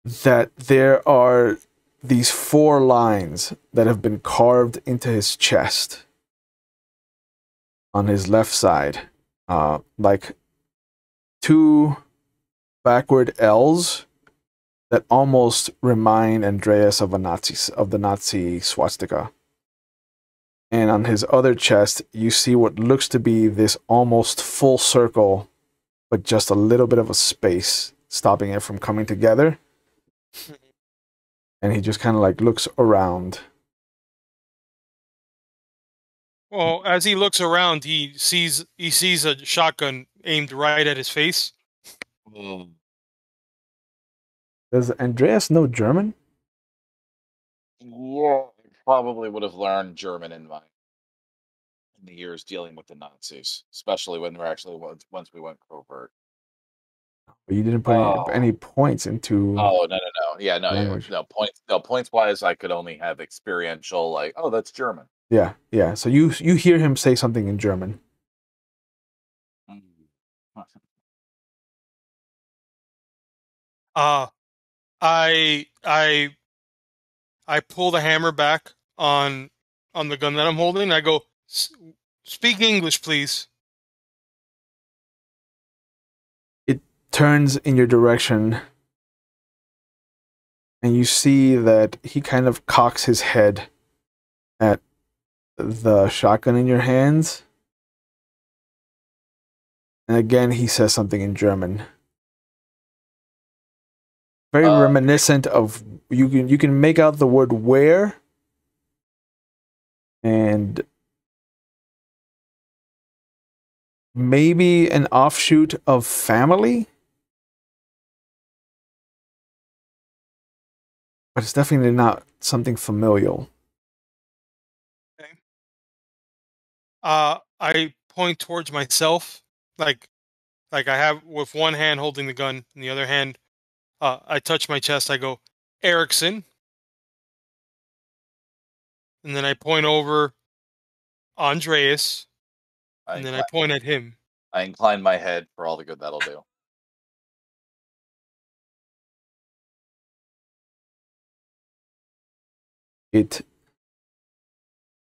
A: that there are these 4 lines that have been carved into his chest on his left side, like 2 backward L's that almost remind Andreas of the Nazi swastika. And on his other chest, you see what looks to be this almost full circle, but just a little bit of a space stopping it from coming together. And he just kind of like looks around.
C: Well, as he looks around, he sees a shotgun aimed right at his face.
A: Does Andreas know German?
B: Yeah, I probably would have learned German in the years dealing with the Nazis, especially when we're actually once we went covert.
A: But you didn't put any points into
B: Oh no. Yeah, no,
A: language.
B: no points. No points wise, I could only have experiential. Like, oh, that's German.
A: Yeah. So you hear him say something in German.
C: I pull the hammer back on the gun that I'm holding. I go, speak English, please.
A: It turns in your direction, and you see that he kind of cocks his head at the shotgun in your hands. And again, he says something in German. Very reminiscent of, you can make out the word where and maybe an offshoot of family, but it's definitely not something familial.
C: Okay. I point towards myself, like I have with one hand holding the gun, and the other hand, I touch my chest. I go, Erickson, and then I point over Andreas, and then I point at him.
B: I incline my head for all the good that'll do.
A: It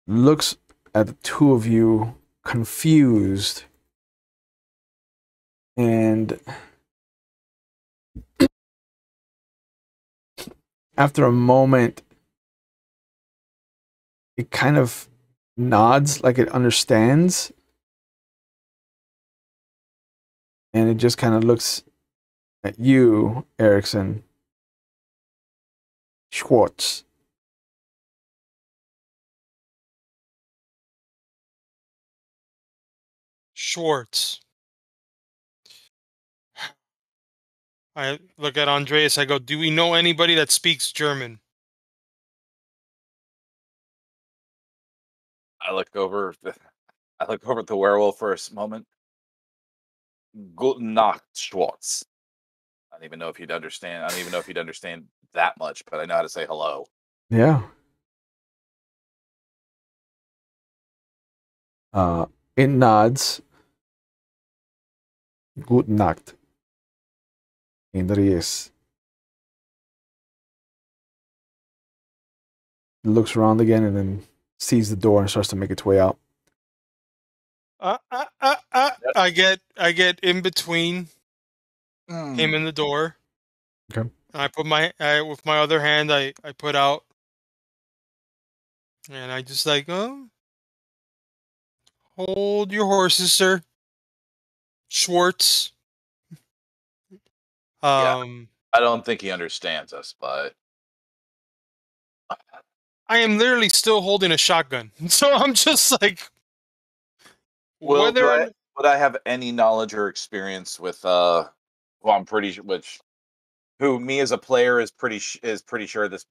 A: looks at the two of you confused, and after a moment it kind of nods like it understands, and it just kind of looks at you, Erickson. Schwartz.
C: Schwartz. I look at Andreas. I go, do we know anybody that speaks German?
B: I look over at the werewolf for a moment. Guten Nacht, Schwartz. I don't even know if he'd understand. I don't even know if he'd understand that much, but I know how to say hello.
A: Yeah. It nods. Guten Nacht. Andreas looks around again and then sees the door and starts to make its way out.
C: I get in between him and the door.
A: Okay.
C: I put with my other hand, I put out, and I just like, oh, hold your horses, sir. Schwartz.
B: Yeah, I don't think he understands us, but
C: I am literally still holding a shotgun. So I'm just like,
B: Well,
C: whether
B: would I have any knowledge or experience with well, I'm pretty who me as a player is pretty sure this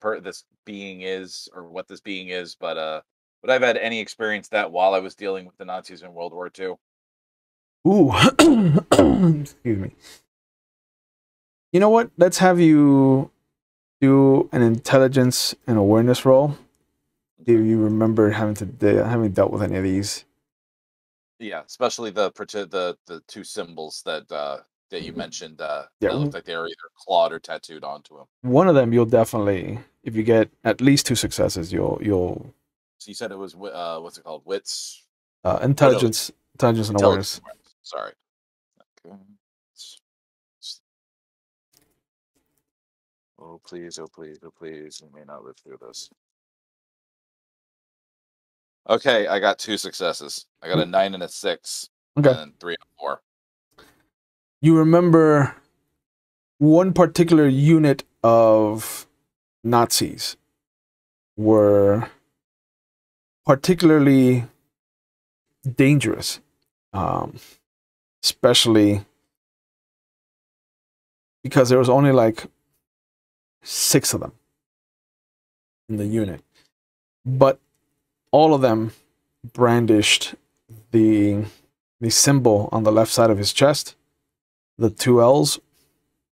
B: being is, or what this being is, but would I have had any experience that while I was dealing with the Nazis in World War II?
A: Ooh, excuse me. You know what? Let's have you do an intelligence and awareness roll. Do you remember having dealt with any of these?
B: Yeah, especially the two symbols that you mentioned
A: Yeah.
B: that looked like they were either clawed or tattooed onto him.
A: One of them you'll definitely, if you get at least 2 successes, you'll.
B: So you said it was what's it called? Wits.
A: Intelligence, intelligence and awareness.
B: Awareness. Sorry. Okay. Oh please, oh please, oh please! We may not live through this. Okay, I got 2 successes. I got a 9 and a 6,
A: Okay.
B: and 3 and 4.
A: You remember one particular unit of Nazis were particularly dangerous, especially because there was only like 6 of them in the unit, but all of them brandished the symbol on the left side of his chest, the 2 L's.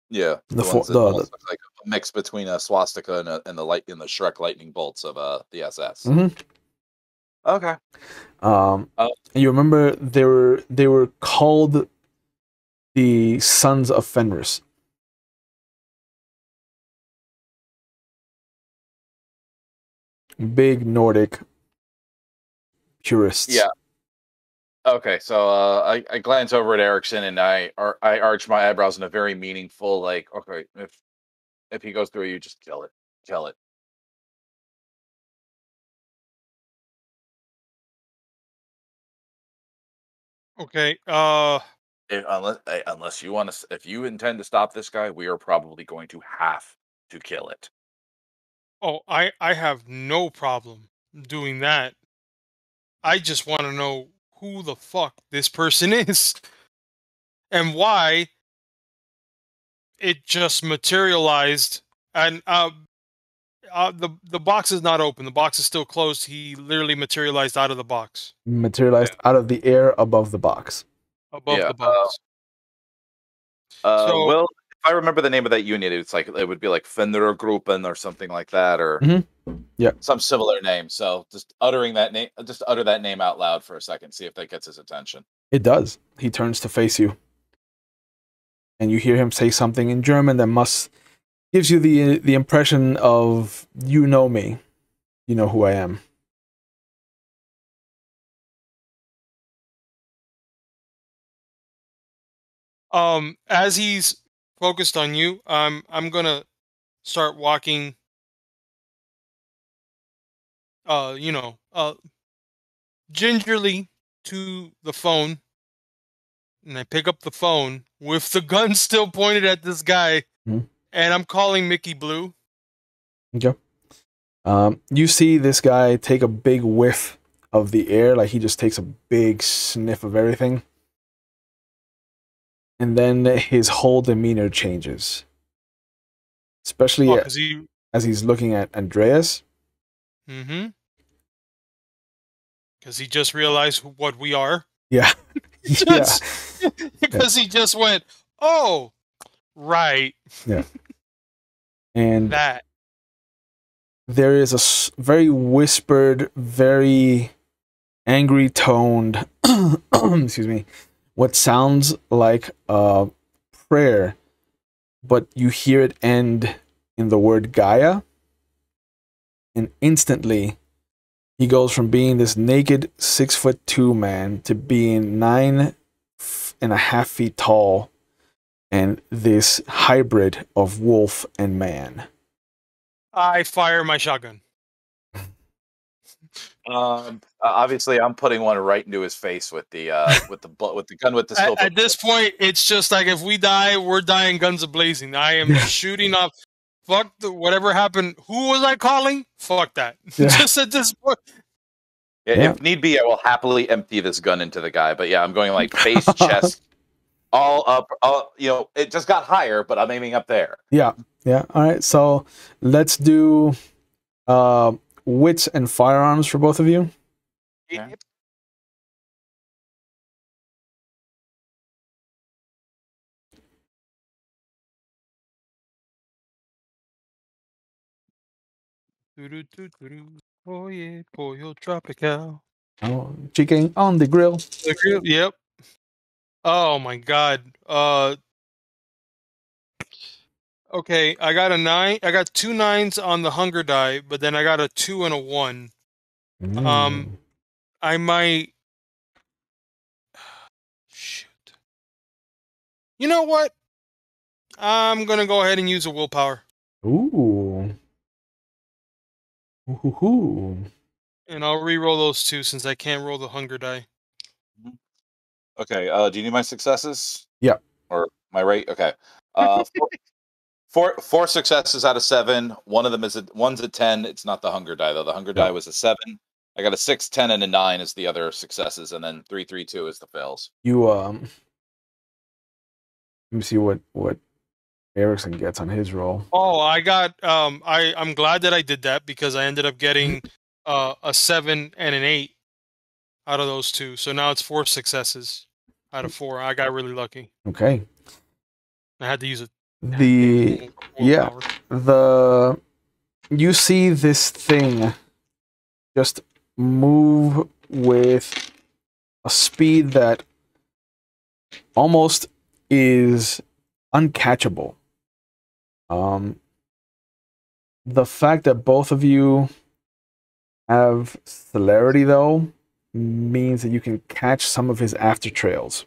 B: Yeah,
A: The
B: ones that
A: the
B: almost look like a mix between a swastika and the Shrek lightning bolts of the SS. Okay.
A: You remember they were called the Sons of Fenris. Big Nordic purists.
B: Yeah. Okay, so I glance over at Erickson and I arch my eyebrows in a very meaningful, like, okay, if he goes through you, just kill it. Kill it.
C: okay,
B: Unless you want to, if you intend to stop this guy, we are probably going to have to kill it.
C: oh, I have no problem doing that. I just want to know who the fuck this person is and why it just materialized. And the box is not open. The box is still closed. He literally materialized out of the box,
A: Materialized out of the air above the box.
C: above
B: Yeah.
C: the box. So
B: Well, if I remember the name of that unit, it would be like Fendergruppen or something like that, or
A: Yeah.
B: some similar name. So just utter that name out loud for a second, see if that gets his attention.
A: It does. He turns to face you, and you hear him say something in German that gives you the impression of, you know me, you know who I am.
C: as he's focused on you, I'm gonna start walking. Gingerly to the phone, and I pick up the phone with the gun still pointed at this guy, and I'm calling Mickey Blue.
A: Okay. You see this guy take a big whiff of the air, like he just takes a big sniff of everything. And then his whole demeanor changes. Especially as he's looking at Andreas.
C: Because he just realized what we are.
A: Yeah.
C: Because he just went, oh, right.
A: Yeah. And
C: that.
A: There is a very whispered, very angry toned, excuse me, what sounds like a prayer, but you hear it end in the word Gaia. And instantly, he goes from being this naked 6'2" man to being 9.5 feet tall and this hybrid of wolf and man.
C: I fire my shotgun.
B: Obviously, I'm putting one right into his face with the gun with the scope.
C: At this point, it's just like, if we die, we're dying guns a blazing. I am shooting up. Fuck whatever happened. Who was I calling? Fuck that.
A: Yeah.
C: Just at this point.
B: Yeah,
A: Yeah.
B: if need be, I will happily empty this gun into the guy. But yeah, I'm going like face, chest, all up. It just got higher, but I'm aiming up there.
A: Yeah. Yeah. All right. So let's do wits and firearms for both of you.
B: Okay.
C: Oh yeah, pollo tropical.
A: Oh, chicken on the grill.
C: Yep. Oh my god. Okay, I got a 9. I got 2 9s on the hunger die, but then I got a 2 and a 1.
A: Mm.
C: I might. Shoot. You know what? I'm gonna go ahead and use a willpower,
A: Ooh. Ooh.
C: and I'll re-roll those 2 since I can't roll the hunger die.
B: Okay. Do you need my successes?
A: Yeah.
B: Or my rate? Okay. Four successes out of 7. One of them one's a 10. It's not the hunger die though. The hunger die was a 7. I got a 6, 10, and a 9 as the other successes, and then 3, 3, 2 is the fails.
A: You let me see what Erickson gets on his roll.
C: Oh, I got I'm glad that I did that because I ended up getting a 7 and an 8 out of those 2. So now it's 4 successes out of 4. I got really lucky.
A: Okay.
C: I had to use it.
A: You see this thing just move with a speed that almost is uncatchable. The fact that both of you have celerity, though, means that you can catch some of his after trails.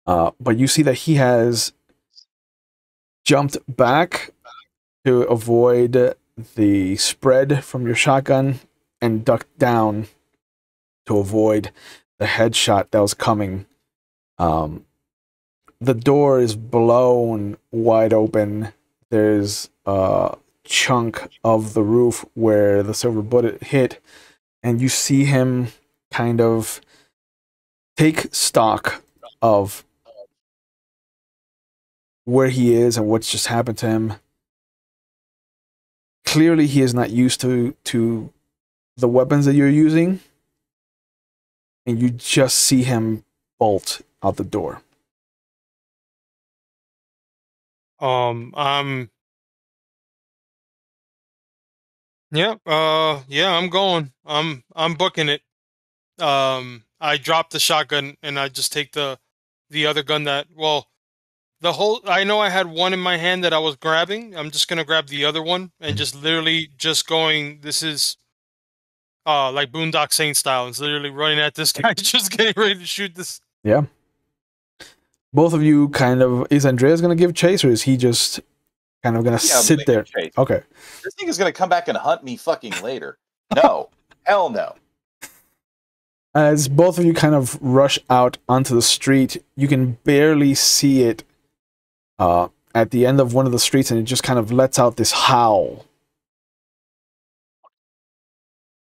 A: But you see that he has jumped back to avoid the spread from your shotgun and ducked down to avoid the headshot that was coming. The door is blown wide open. There's a chunk of the roof where the silver bullet hit, and you see him kind of take stock of where he is and what's just happened to him. Clearly, he is not used to the weapons that you're using, and you just see him bolt out the door.
C: I'm going. I'm booking it. I drop the shotgun and I just take the other gun I know I had one in my hand that I was grabbing. I'm just gonna grab the other one and just literally just going. This is like Boondock Saint style. It's literally running at this guy, just getting ready to shoot this.
A: Yeah. Both of you is Andreas going to give chase, or is he just kind of going to sit there? Okay.
B: This thing is going to come back and hunt me fucking later. No. Hell no.
A: As both of you kind of rush out onto the street, you can barely see it at the end of one of the streets, and it just kind of lets out this howl.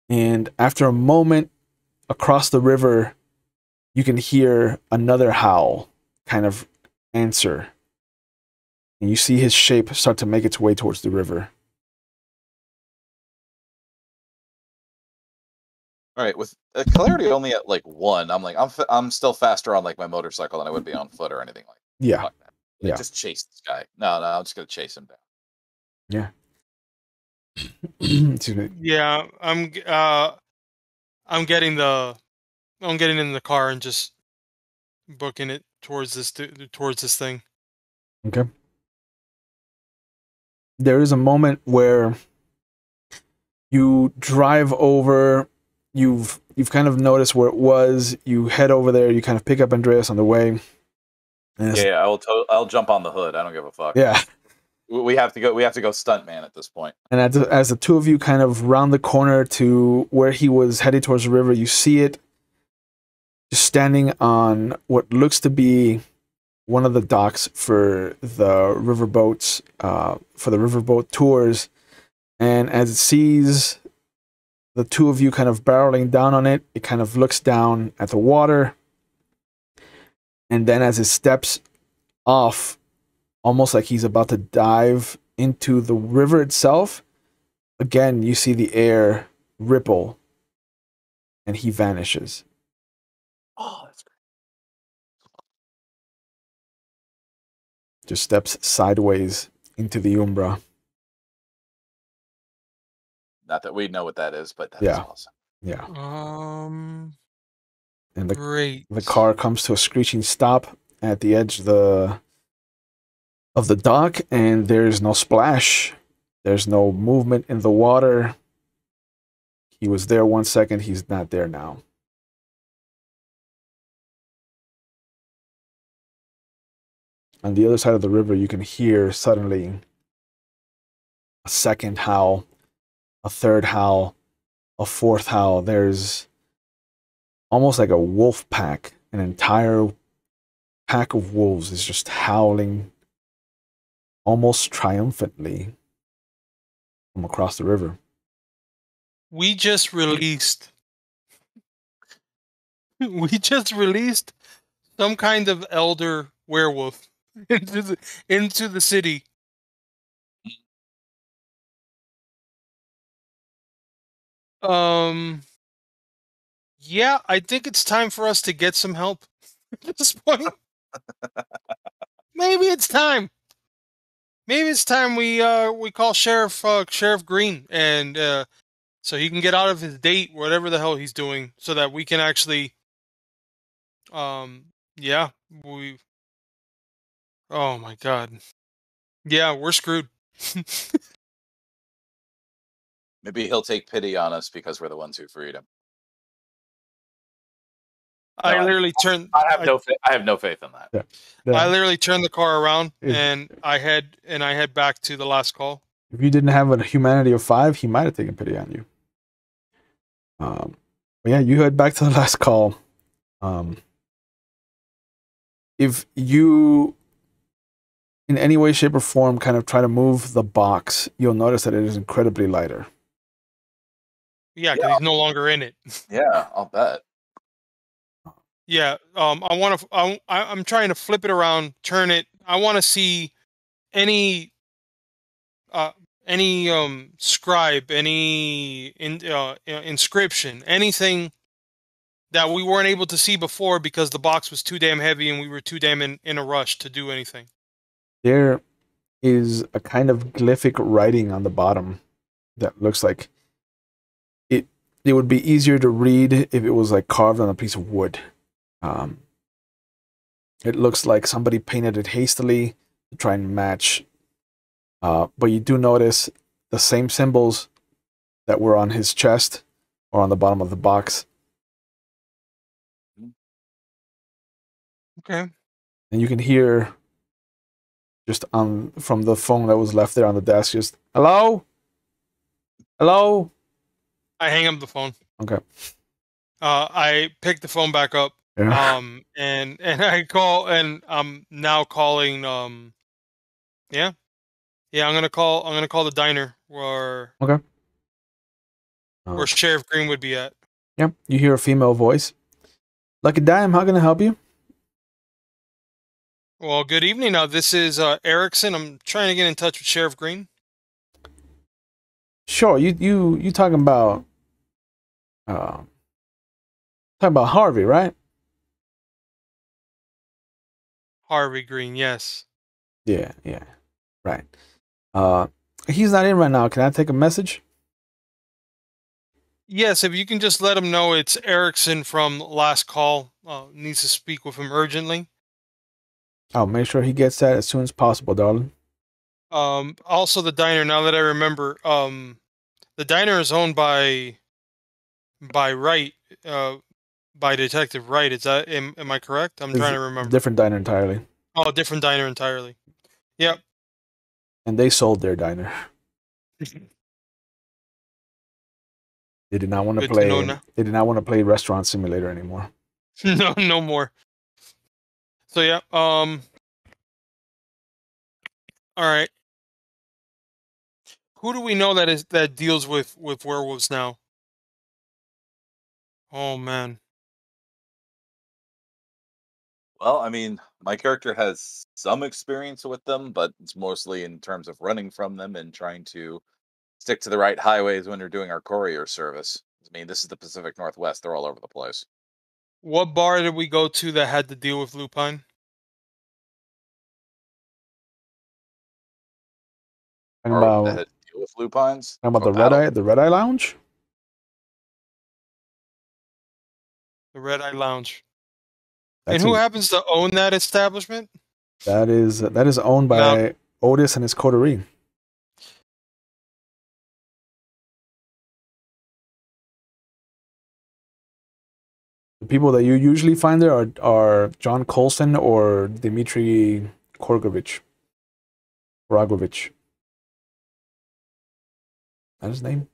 A: And after a moment, across the river, you can hear another howl kind of answer. And you see his shape start to make its way towards the river.
B: All right, with clarity only at like 1, I'm still faster on like my motorcycle than I would be on foot or anything like that.
A: Yeah.
B: Yeah. Just chase this guy. No, I'm just gonna chase him down.
A: Yeah.
C: Excuse me. Yeah, I'm getting in the car and just booking it towards this thing.
A: Okay. There is a moment where you drive over. You've kind of noticed where it was. You head over there. You kind of pick up Andreas on the way.
B: Yeah, I'll jump on the hood. I don't give a fuck.
A: Yeah.
B: We have to go stuntman at this point.
A: And as the two of you kind of round the corner to where he was headed towards the river, you see it just standing on what looks to be one of the docks for the riverboats, for the riverboat tours, and as it sees the two of you kind of barreling down on it, it kind of looks down at the water, and then as it steps off, almost like he's about to dive into the river itself, again you see the air ripple, and he vanishes.
B: Oh, that's great.
A: Just steps sideways into the Umbra.
B: Not that we know what that is, but that's
A: Yeah.
B: awesome.
A: Yeah. And
C: Great.
A: the car comes to a screeching stop at the edge of the dock, and there's no splash. There's no movement in the water. He was there 1 second, he's not there now. On the other side of the river, you can hear suddenly a second howl, a third howl, a fourth howl. There's almost like a wolf pack. An entire pack of wolves is just howling almost triumphantly from across the river.
C: We just released some kind of elder werewolf into the city. Yeah, I think it's time for us to get some help at this point. Maybe it's time. Maybe it's time we call Sheriff Green, and so he can get out of his date, whatever the hell he's doing, so that we can actually yeah, oh my god. Yeah, we're screwed.
B: Maybe he'll take pity on us because we're the ones who freed him.
C: I literally turned.
B: I have no faith in that.
A: Yeah. Yeah.
C: I literally turned the car around and I head back to the last call.
A: If you didn't have a humanity of 5, he might have taken pity on you. But yeah, you head back to the last call. If you, in any way, shape, or form, kind of try to move the box, you'll notice that it is incredibly lighter.
C: Yeah, because he's no longer in it.
B: Yeah, I'll bet.
C: Yeah, I'm trying to flip it around, turn it. I want to see any scribe, any inscription, anything that we weren't able to see before because the box was too damn heavy and we were too damn in a rush to do anything.
A: There is a kind of glyphic writing on the bottom that looks like it would be easier to read if it was like carved on a piece of wood. It looks like somebody painted it hastily to try and match. But you do notice the same symbols that were on his chest or on the bottom of the box.
C: Okay.
A: And you can hear just from the phone that was left there on the desk, just, hello? Hello?
C: I hang up the phone.
A: Okay.
C: I pick the phone back up.
A: Yeah.
C: And I call, and I'm now calling. Yeah, I'm gonna call the diner where Sheriff Green would be at.
A: Yep. You hear a female voice. Lucky Dime, how can I help you?
C: Well, good evening. Now this is Erickson. I'm trying to get in touch with Sheriff Green.
A: Sure. You talking about Harvey, right?
C: Harvey Green, yes.
A: Yeah, right. He's not in right now. Can I take a message?
C: Yes, if you can just let him know it's Erickson from last call. Needs to speak with him urgently.
A: I'll make sure he gets that as soon as possible, darling.
C: Also the diner, now that I remember, the diner is owned by Wright, by Detective Wright. Is that, am I correct? I'm trying to remember.
A: Different diner entirely.
C: Oh, different diner entirely. Yep.
A: And they sold their diner. They did not want to play. They did not want to play Restaurant Simulator anymore.
C: No more. So yeah, All right. Who do we know that deals with werewolves now? Oh man.
B: Well, I mean, my character has some experience with them, but it's mostly in terms of running from them and trying to stick to the right highways when they're doing our courier service. I mean, this is the Pacific Northwest; they're all over the place.
C: What bar did we go to that had to deal with lupine?
A: Talking
B: Or that
A: about
B: had to deal with lupines.
A: talking about
B: Or battle.
A: The Red Eye Lounge.
C: The Red Eye Lounge. And
A: That's
C: who
A: a
C: happens to own that establishment?
A: that is owned
C: Mount.
A: by Otis and his coterie. The people that you usually find there are John Colson or Dmitry Rogovich. That's his name?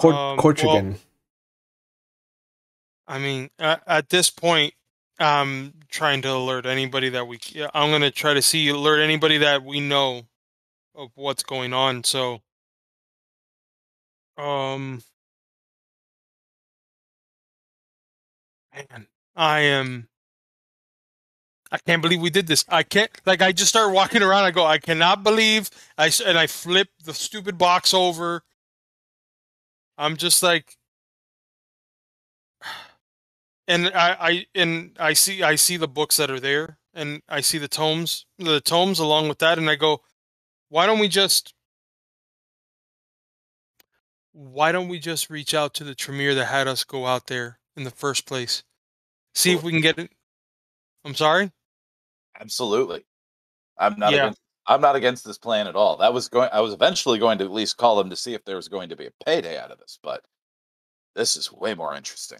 C: Well,
A: Korchigan.
C: I mean, at this point, I'm trying to alert anybody that I'm gonna try to alert anybody that we know of what's going on. So, um, man, I am. I can't believe we did this. I can't. Like, I just started walking around. I go, I cannot believe. And I flipped the stupid box over. I'm just like, and I see the books that are there, and I see the tomes along with that, and I go, why don't we just reach out to the Tremere that had us go out there in the first place? See if we can get it. I'm sorry.
B: Absolutely. I'm not
C: Yeah.
B: against. I'm not against this plan at all. That was going. I was eventually going to at least call them to see if there was going to be a payday out of this, but this is way more interesting.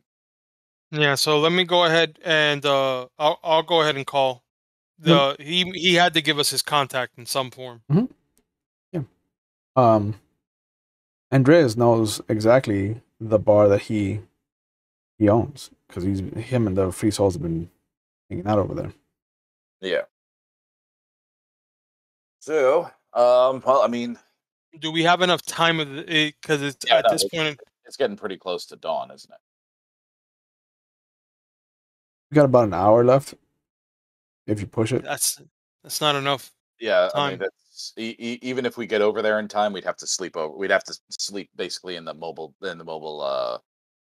C: Yeah. So let me go ahead and I'll go ahead and call he had to give us his contact in some form.
A: Mm-hmm. Yeah. Andreas knows exactly the bar that he owns because him and the Free Souls have been hanging out over there.
B: Yeah. So, well, I mean,
C: Do we have enough time of it? Because it's
B: yeah,
C: at
B: no,
C: this point.
B: it's getting pretty close to dawn, isn't it?
A: We got about an hour left if you push it.
C: That's not enough
B: Yeah, I mean,
C: time.
B: that's even if we get over there in time, we'd have to sleep over. We'd have to sleep basically in the mobile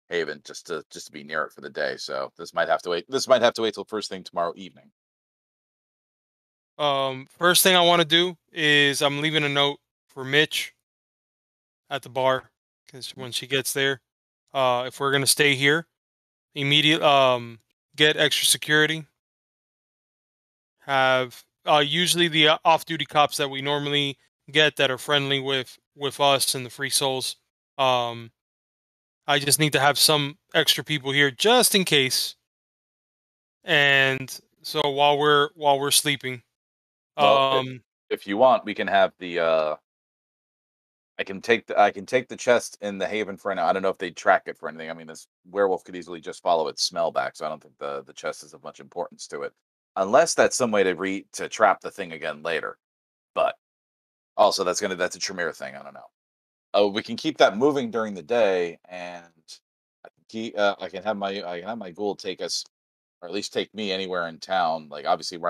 B: haven just to be near it for the day. So this might have to wait. This might have to wait till first thing tomorrow evening.
C: First thing I want to do is I'm leaving a note for Mitch at the bar because when she gets there, if we're gonna stay here, immediate get extra security. Have usually the off-duty cops that we normally get that are friendly with us and the Free Souls. Um, I just need to have some extra people here just in case. And so while we're sleeping,
B: Well,
C: um,
B: if you want, we can have the. I can take the chest in the haven for now. I don't know if they track it for anything. I mean, this werewolf could easily just follow its smell back, so I don't think the chest is of much importance to it, unless that's some way to trap the thing again later. But also, that's a Tremere thing. I don't know. Oh, we can keep that moving during the day, and I can have my ghoul take us, or at least take me anywhere in town. Like obviously, we're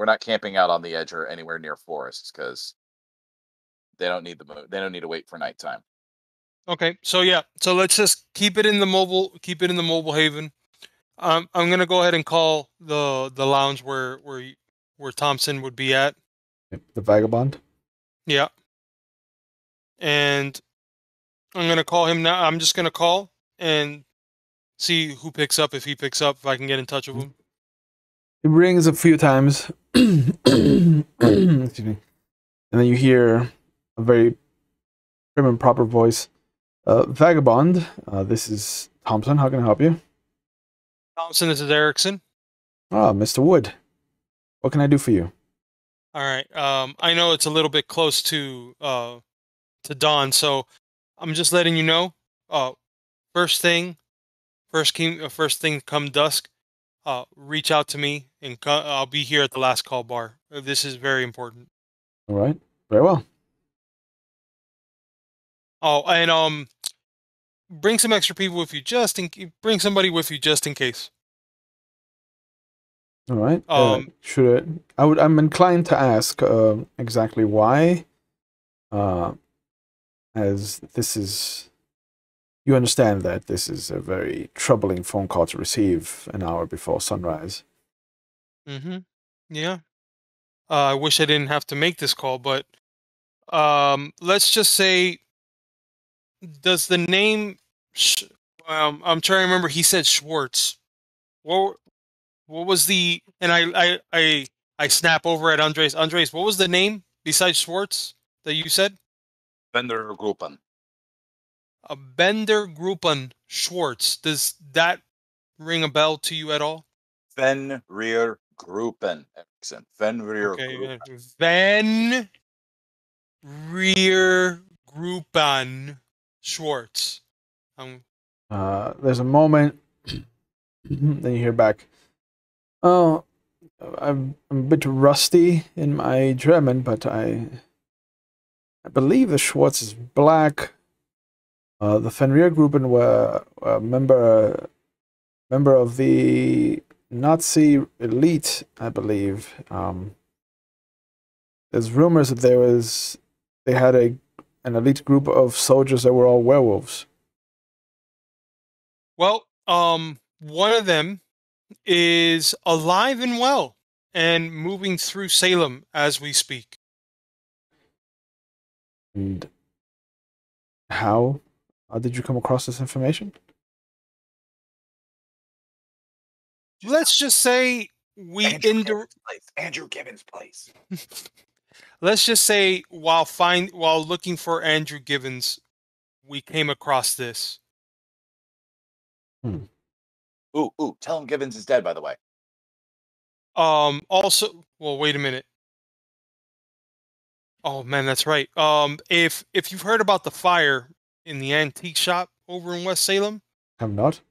B: not camping out on the edge or anywhere near forests because they don't need to wait for nighttime.
C: okay, so yeah, so let's just keep it in the mobile haven. I'm gonna go ahead and call the lounge where Thompson would be at.
A: The Vagabond.
C: Yeah, and I'm gonna call him now. I'm just gonna call and see who picks up. If he picks up, if I can get in touch with him.
A: It rings a few times. Excuse me. And then you hear a very prim and proper voice. Vagabond, this is Thompson. How can I help you?
C: Thompson, this is Erickson.
A: Ah, Mr. Wood. What can I do for you?
C: All right. I know it's a little bit close to dawn, so I'm just letting you know. Uh, first thing, first thing come dusk. reach out to me, and I'll be here at the last call bar. This is very important.
A: All right. Very well.
C: Oh, and bring some extra people with you, bring somebody with you just in case.
A: All right.
C: Um,
A: I'm inclined to ask exactly why, as this is. You understand that this is a very troubling phone call to receive an hour before sunrise.
C: mm-hmm. Yeah. I wish I didn't have to make this call, but let's just say, does the name? I'm trying to remember. He said Schwartz. What what was the? And I snap over at Andres. Andres, what was the name besides Schwartz that you said?
B: Vendor Gruppen.
C: A Bender Gruppen Schwartz. Does that ring a bell to you at all?
B: Fenrir Gruppen, Erickson. Fenrir
C: Okay,
B: Gruppen.
C: Van Rear Gruppen Schwartz.
A: There's a moment, then you hear back. Oh, I'm a bit rusty in my German, but I believe the Schwartz is black. The Fenrir Gruppen were a member of the Nazi elite, I believe. There's rumors that they had an elite group of soldiers that were all werewolves.
C: Well, one of them is alive and well and moving through Salem as we speak.
A: And how did you come across this information?
C: Let's just say we
B: Andrew Gibbons' place.
C: let's just say while looking for Andrew Givens, we came across this.
B: Ooh, tell him Gibbons is dead, by the way.
C: Also, well, wait a minute. Oh man, that's right. If you've heard about the fire in the antique shop over in West Salem,
A: I'm not.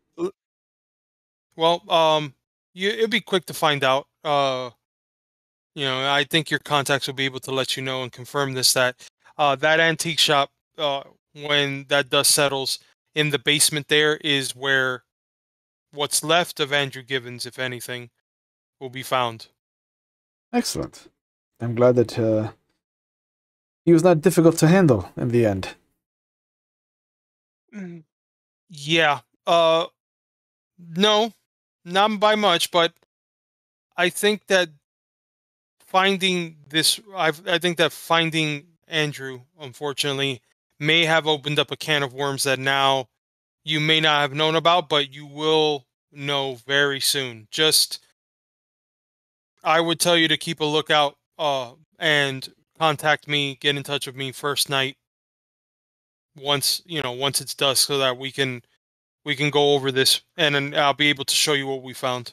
C: well, it'd be quick to find out. I think your contacts will be able to let you know and confirm this, that that antique shop, when that dust settles, in the basement there is where what's left of Andrew Givens, if anything, will be found.
A: Excellent. I'm glad that he was not difficult to handle in the end.
C: Yeah. No, not by much, but I think that I think that finding Andrew, unfortunately, may have opened up a can of worms that now you may not have known about, but you will know very soon. Just, I would tell you to keep a lookout, and contact me, get in touch with me first night once it's dusk, so that we can go over this, and then I'll be able to show you what we found.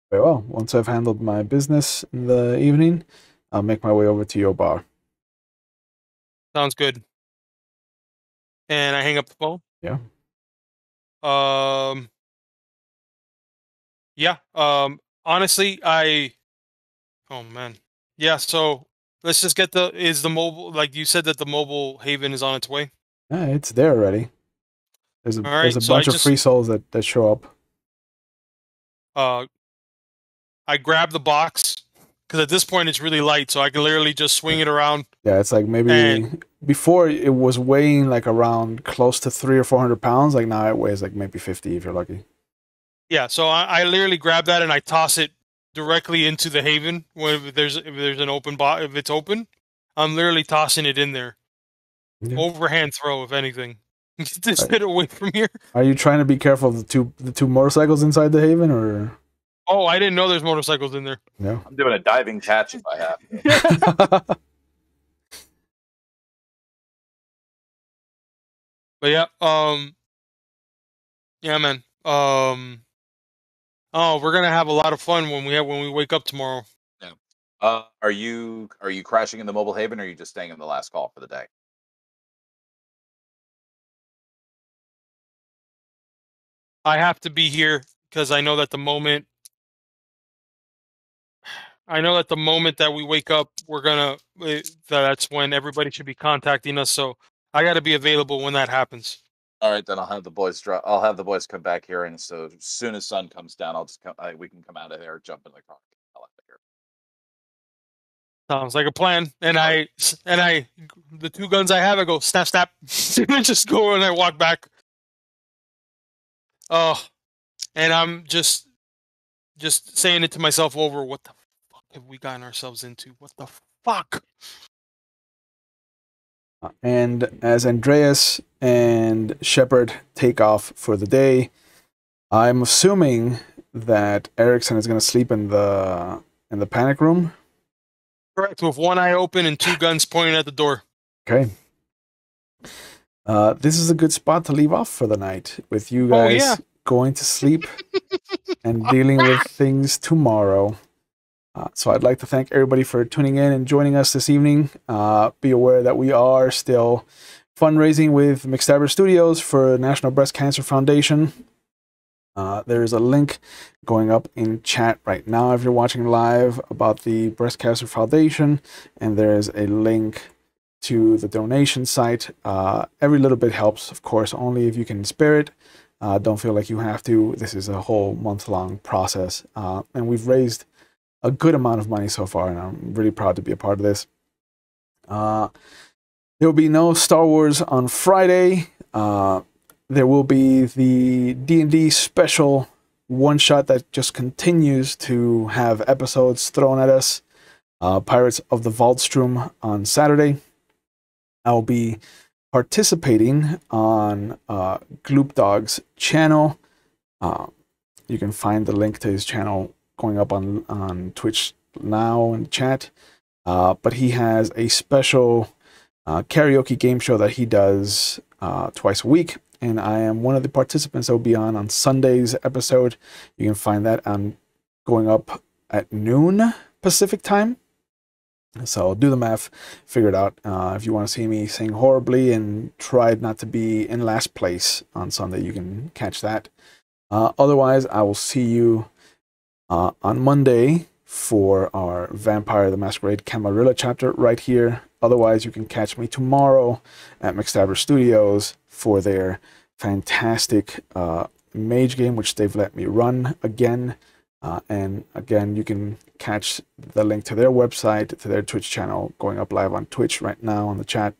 A: Very well. Once I've handled my business in the evening, I'll make my way over to your bar.
C: Sounds good. And I hang up the phone.
A: Yeah.
C: Um. Yeah. Honestly, Oh man. Yeah. So let's just get is the mobile, like you said that the mobile haven is on its way.
A: Yeah, it's there already. There's
C: All
A: a
C: right. So
A: bunch of free souls that show up.
C: uh, I grab the box because at this point it's really light, so I can literally just swing it around.
A: Yeah, it's like maybe before it was weighing like around close to 300 or 400 pounds. Like now it weighs like maybe 50 if you're lucky.
C: Yeah. So I literally grab that and I toss it directly into the haven if there's an open box. If it's open, I'm literally tossing it in there.
A: Yeah.
C: Overhand throw, if anything. Get this bit away from here.
A: Are you trying to be careful of the two motorcycles inside the haven, or?
C: Oh, I didn't know there's motorcycles in there.
A: No.
B: I'm doing a diving catch if I have to.
C: But yeah, yeah, man. Oh, we're gonna have a lot of fun when we wake up tomorrow.
B: Yeah. Are you crashing in the mobile haven, or are you just staying in the last call for the day?
C: I have to be here because I know that the moment I know at the moment that we wake up, that's when everybody should be contacting us. So I got to be available when that happens.
B: All right, then I'll have the boys I'll have the boys come back here, and so as soon as sun comes down, I'll just come. We can come out of there, jump in the car, get the hell out of here.
C: Sounds like a plan. And the two guns I have, I go snap, snap, and just go and I walk back. Oh, and I'm just saying it to myself over. What the fuck have we gotten ourselves into? What the fuck?
A: And as Andreas and Shepard take off for the day, I'm assuming that Erickson is going to sleep in the panic room.
C: Correct, with one eye open and two guns pointing at the door.
A: Okay. This is a good spot to leave off for the night, with you guys going to sleep and dealing with things tomorrow. So I'd like to thank everybody for tuning in and joining us this evening. Be aware that we are still fundraising with McStabber Studios for National Breast Cancer Foundation. There is a link going up in chat right now if you're watching live about the Breast Cancer Foundation, and there is a link to the donation site. Every little bit helps, of course, only if you can spare it. Don't feel like you have to. This is a whole month-long process, and we've raised a good amount of money so far, and I'm really proud to be a part of this. There will be no Star Wars on Friday. There will be the D&D special one-shot that just continues to have episodes thrown at us. Pirates of the Waldstrom on Saturday. I'll be participating on Gloop Dog's channel. You can find the link to his channel going up on Twitch now in chat. But he has a special karaoke game show that he does twice a week, and I am one of the participants that will be on Sunday's episode. You can find that going up at noon Pacific time. So do the math, figure it out. If you want to see me sing horribly and try not to be in last place on Sunday, you can catch that. Otherwise, I will see you on Monday for our Vampire the Masquerade Camarilla chapter right here. Otherwise, you can catch me tomorrow at McStabber Studios for their fantastic mage game, which they've let me run again. And again, you can catch the link to their website, to their Twitch channel, going up live on Twitch right now on the chat.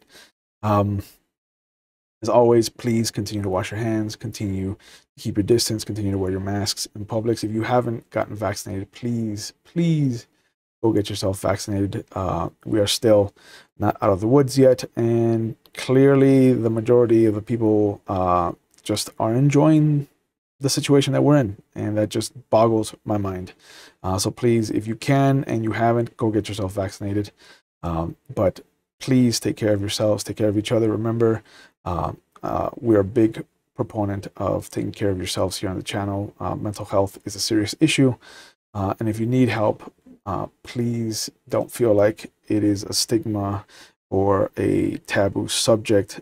A: As always, please continue to wash your hands, continue to keep your distance, continue to wear your masks in public. If you haven't gotten vaccinated, please go get yourself vaccinated. We are still not out of the woods yet, and clearly the majority of the people just are enjoying the situation that we're in, and that just boggles my mind. So please, if you can and you haven't, go get yourself vaccinated. But please take care of yourselves, take care of each other. Remember, we're a big proponent of taking care of yourselves here on the channel. Mental health is a serious issue, and if you need help, please don't feel like it is a stigma or a taboo subject.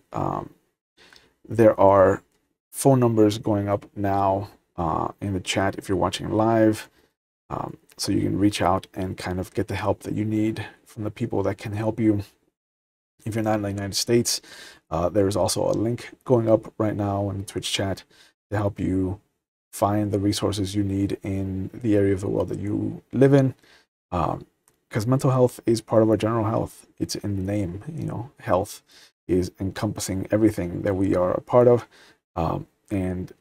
A: There are phone numbers going up now in the chat if you're watching live, so you can reach out and kind of get the help that you need from the people that can help you. If you're not in the United States, there is also a link going up right now in the Twitch chat to help you find the resources you need in the area of the world that you live in. Because mental health is part of our general health. It's in the name, you know, health is encompassing everything that we are a part of. And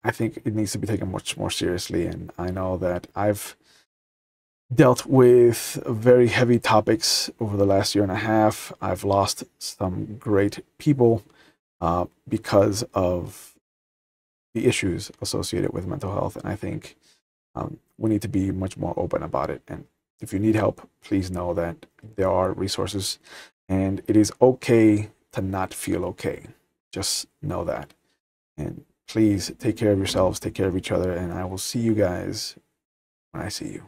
A: I think it needs to be taken much more seriously. And I know that I've dealt with very heavy topics over the last year and a half. I've lost some great people because of the issues associated with mental health. And I think we need to be much more open about it. And if you need help, please know that there are resources, and it is okay to not feel okay. Just know that. And please take care of yourselves, take care of each other, and I will see you guys when I see you.